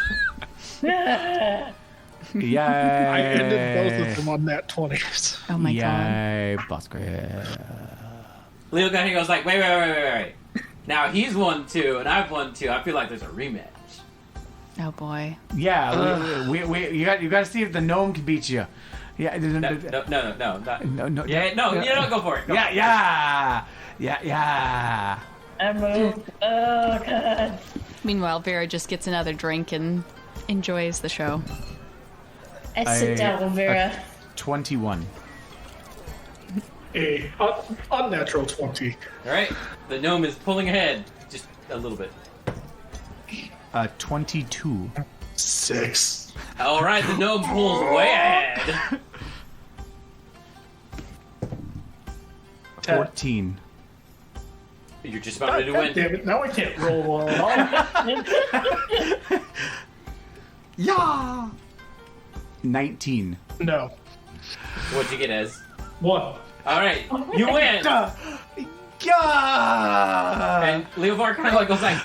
S2: yay!"
S3: I ended both of them on that 20s.
S4: Oh my god.
S2: Yay, boss grip.
S1: Leo got here goes like, wait. Now he's won 2, and I've won 2. I feel like there's a rematch.
S4: Oh boy.
S2: Yeah, we you got to see if the gnome can beat you. Yeah,
S1: No.
S2: no,
S1: Yeah, no, you don't go for it. Go.
S2: yeah.
S5: I moved. Oh, God.
S4: Meanwhile, Vera just gets another drink and enjoys the show.
S5: I sit down with Vera.
S2: 21.
S3: A unnatural 20.
S1: All right, the gnome is pulling ahead just a little bit.
S2: 22.
S3: 6.
S1: All right, the gnome pulls way ahead.
S3: 10.
S2: 14.
S1: You're just about ready to
S3: God
S1: win.
S3: damn it, now I can't roll well at all.
S2: Yeah. 19.
S3: No.
S1: What'd you get, Ez?
S3: 1.
S1: All right, you win.
S2: Yeah.
S1: And Leovar kind of like goes like,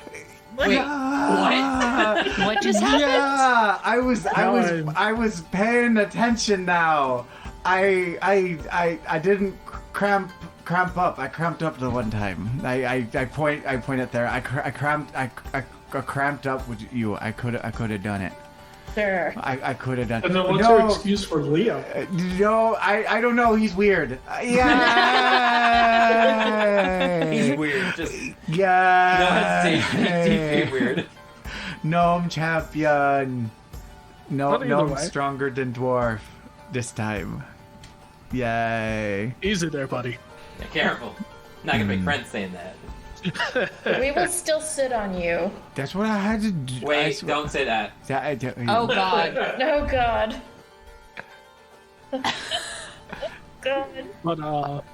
S1: wait, what?
S4: What just happened?
S2: Yeah,
S3: I'm-
S2: I was paying attention now. I didn't cramp up. I cramped up the one time. I point it there. I cramped up with you. I could have done it.
S5: Sure.
S2: I could have done
S3: And then what's your excuse for Leo?
S2: No, I don't know. He's weird. Yeah.
S1: He's weird. Just
S2: Yeah.
S1: no hesitation. He's deeply weird.
S2: Gnome champion. No,
S3: But either
S2: gnome
S3: way.
S2: stronger than dwarf this time. Yay.
S3: Easy there, buddy.
S1: Yeah, careful. Not gonna make friends saying that.
S5: We will still sit on you.
S2: That's what I had to do.
S1: Wait, don't say that.
S4: Oh god.
S5: Oh, God. God.
S3: But,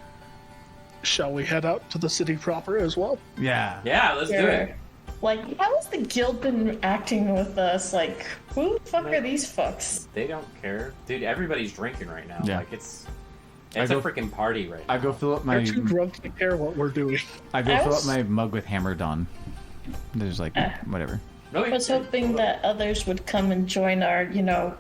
S3: shall we head out to the city proper as well?
S2: Yeah.
S1: Yeah, let's do it.
S5: Like, how has the guild been acting with us? Like, who the fuck are these fucks?
S1: They don't care, dude. Everybody's drinking right now.
S2: Yeah.
S1: Like it's
S2: I
S1: a
S2: go-
S1: freaking party right now.
S2: I go fill up
S3: They're
S2: my
S3: too drunk to care what we're doing.
S2: I go
S5: I
S2: fill up
S5: was-
S2: my mug with hammered on. There's like whatever.
S1: No,
S5: I was hoping that others would come and join our,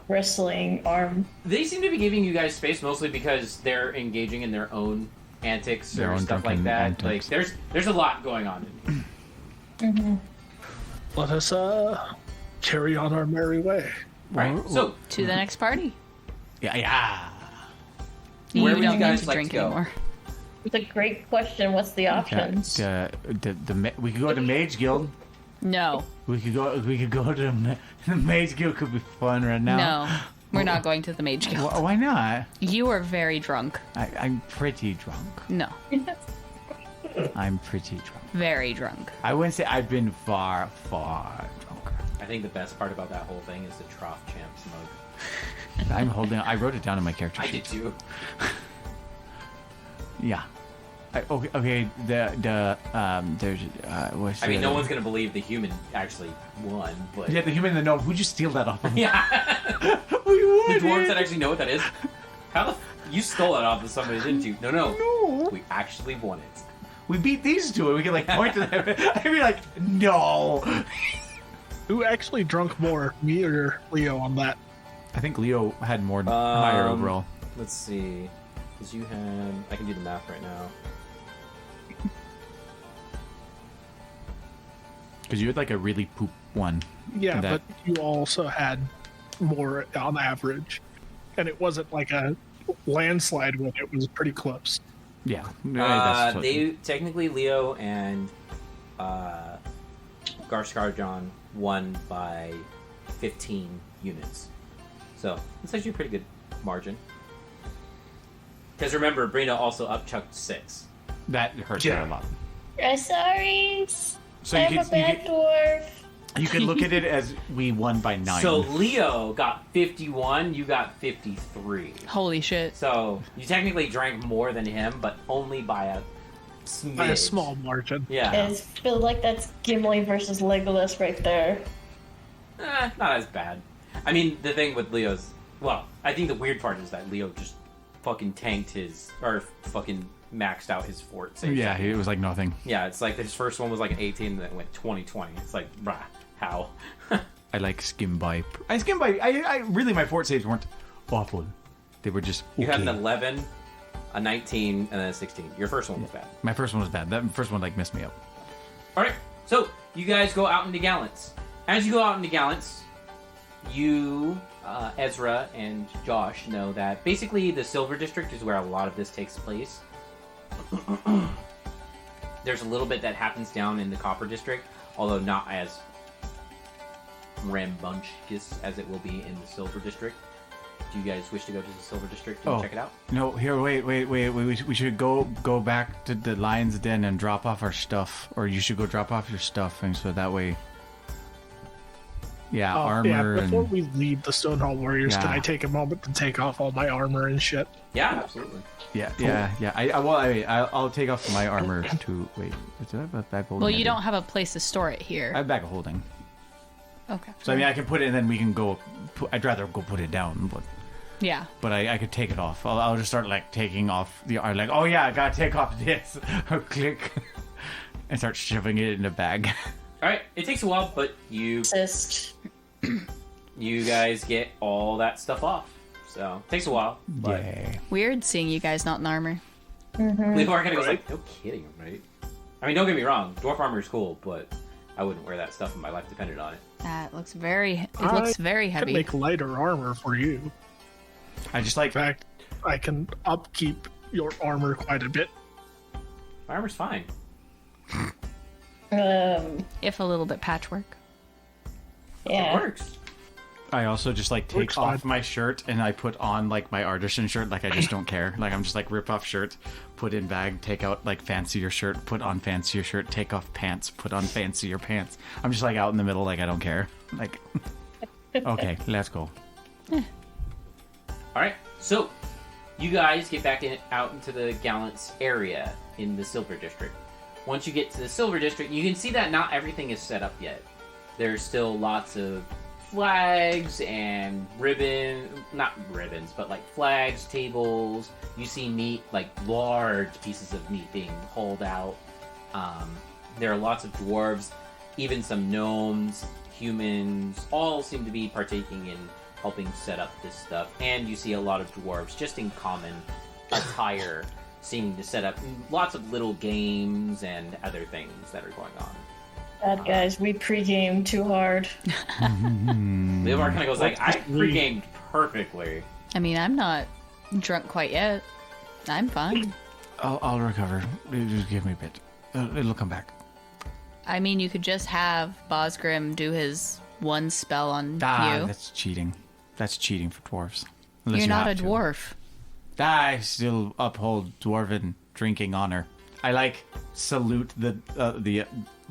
S5: wrestling arm.
S1: they seem to be giving you guys space mostly because they're engaging in their own antics
S2: Their
S1: or
S2: own
S1: stuff like
S2: drunken
S1: that.
S2: antics.
S1: Like there's a lot going on.
S3: Let us, carry on our merry way.
S1: Right. So
S4: To the next party.
S2: Yeah.
S1: Where would you
S4: don't
S1: guys
S4: need to
S1: like
S4: drink
S1: to go?
S4: anymore.
S5: It's a great question. What's the options?
S2: We could go to Mage Guild.
S4: No.
S2: We could go to the Mage Guild. Could be fun right now.
S4: No. We're not going to the Mage Guild.
S2: Why not?
S4: You are very drunk.
S2: I'm pretty drunk.
S4: No.
S2: I'm pretty drunk.
S4: Very drunk.
S2: I wouldn't say I've been far drunker.
S1: I think the best part about that whole thing is the Trough Champs mug.
S2: I wrote it down in my character
S1: I
S2: sheet.
S1: did too.
S2: Yeah. Okay. There's what's
S1: I mean,
S2: the
S1: no
S2: other-
S1: one's gonna believe the human actually won, but
S2: Yeah, the human in the gnome. Who'd you steal that off of?
S1: yeah.
S2: We won,
S1: The dwarves
S2: dude.
S1: that actually know what that is. How the you stole it off of somebody, didn't you? No.
S2: No,
S1: we actually won it.
S2: We beat these two, and we can like point to them. I'd be like, no.
S3: Who actually drunk more, me or Leo, on that?
S2: I think Leo had more higher overall.
S1: Let's see. Because you had... I can do the math right now.
S2: Because you had like a really poop one.
S3: Yeah,
S2: That-
S3: but you also had more on average. And it wasn't like a landslide win, it was pretty close.
S2: Yeah. That's
S1: They technically Leo and Garskarjon won by 15 units. So it's actually a pretty good margin. Because remember, Brina also upchucked 6.
S2: that hurts
S3: Yeah.
S2: her a lot.
S5: I'm sorry.
S2: So
S5: I'm a bad dwarf.
S2: you could look at it as we won by 9.
S1: So Leo got 51, you got 53.
S4: Holy shit.
S1: So you technically drank more than him, but only by a smidge.
S3: By a small margin.
S1: Yeah.
S5: I feel like that's Gimli versus Legolas right there.
S1: Not as bad. I mean, the thing with Leo's... Well, I think the weird part is that Leo just fucking tanked his... Or fucking maxed out his fort save.
S2: Yeah, it was like nothing.
S1: Yeah, it's like his first one was like an 18 and then it went 20-20. It's like, brah, how?
S2: I like skim by. I skim by. I really, my fort saves weren't awful. They were just okay.
S1: You had an 11, a 19, and then a 16. Your first one was bad.
S2: My first one was bad. That first one like messed me up.
S1: Alright, so you guys go out into Gallants. As you go out into Gallants, you, Ezra, and Josh know that basically the Silver District is where a lot of this takes place. There's a little bit that happens down in the Copper District, although not as rambunctious as it will be in the Silver District. Do you guys wish to go to the Silver District and check it out?
S2: No, here, wait. We should go back to the Lion's Den and drop off our stuff, or you should go drop off your stuff, and so that way. Yeah, armor
S3: before
S2: and
S3: we leave the Stonehall Warriors, can
S2: Yeah.
S3: I take a moment to take off all my armor and shit?
S1: Yeah, absolutely.
S2: yeah. I'll take off my armor to wait. Is that a bag holding?
S4: Well,
S2: I
S4: you
S2: do.
S4: don't have a place to store it
S2: I
S4: here.
S2: have a bag of holding,
S4: Okay.
S2: so I mean I can put it and then we can go. I'd rather go put it down,
S4: Yeah.
S2: but I could take it off. I'll just start like taking off the armor. Like, oh yeah, I gotta take off this. I'll click and start shoving it in a bag.
S1: Alright, it takes a while, but you guys get all that stuff off. So, it takes a while, but
S2: Yay.
S4: Weird seeing you guys not in armor.
S1: Levar kind of goes like, no kidding, right? I mean, don't get me wrong, dwarf armor is cool, but I wouldn't wear that stuff if my life depended on it.
S4: That looks very. It looks very
S3: I can
S4: heavy.
S3: make lighter armor for you.
S2: I just like
S3: In fact, I can upkeep your armor quite a bit.
S1: My armor's fine.
S4: If a little bit patchwork.
S1: It
S5: Yeah.
S1: works.
S2: I also just like take
S3: Works
S2: off
S3: fine.
S2: my shirt and I put on like my artisan shirt. Like I just don't care. Like I'm just like rip off shirt, put in bag, take out like fancier shirt, put on fancier shirt, take off pants, put on fancier pants. I'm just like out in the middle. Like I don't care. Like okay, let's go.
S1: Alright, so you guys get back out into the Gallants area in the Silver District. Once you get to the Silver District, you can see that not everything is set up yet. There's still lots of flags and not ribbons, but like flags, tables. You see meat, like large pieces of meat being hauled out. There are lots of dwarves, even some gnomes, humans, all seem to be partaking in helping set up this stuff. And you see a lot of dwarves just in common attire seeming to set up lots of little games and other things that are going on.
S5: Bad guys, we pre-game too hard.
S1: Levar kind of goes like, I pre-gamed perfectly.
S4: I mean, I'm not drunk quite yet. I'm fine.
S2: I'll recover. Just give me a bit. It'll come back.
S4: I mean, you could just have Bosgrim do his one spell on you.
S2: That's cheating. That's cheating for dwarves. Unless
S4: You're
S2: you
S4: not a
S2: have to.
S4: dwarf.
S2: I still uphold dwarven drinking honor. I like salute the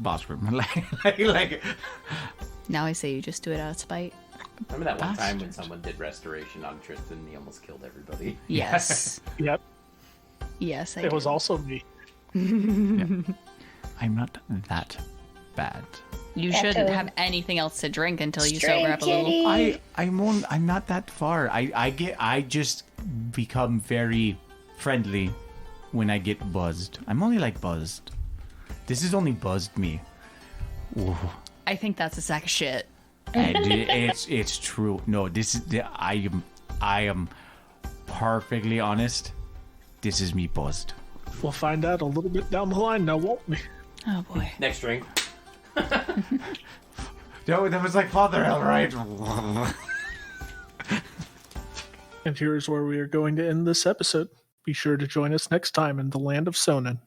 S2: Bosgrim. like
S4: Now I say you just do it out of spite.
S1: Remember that one time when someone did restoration on Tristan and he almost killed everybody?
S4: Yes.
S3: Yep,
S4: Yes, I
S3: it was
S4: do.
S3: also me.
S2: I'm not that bad.
S4: You
S5: Yeah,
S4: shouldn't
S5: totally.
S4: have anything else to drink until you
S5: Stray
S4: sober up a little.
S5: kitty.
S2: I'm not that far. I just become very friendly when I get buzzed. I'm only like buzzed. This has only buzzed me. Ooh.
S4: I think that's a sack of shit.
S2: It's true. No, this is I am perfectly honest. This is me buzzed.
S3: We'll find out a little bit down the line now, won't we?
S4: Oh boy.
S1: Next drink.
S2: No, that was like Father Hell, right?
S3: And here's where we are going to end this episode. Be sure to join us next time in the land of Sonin.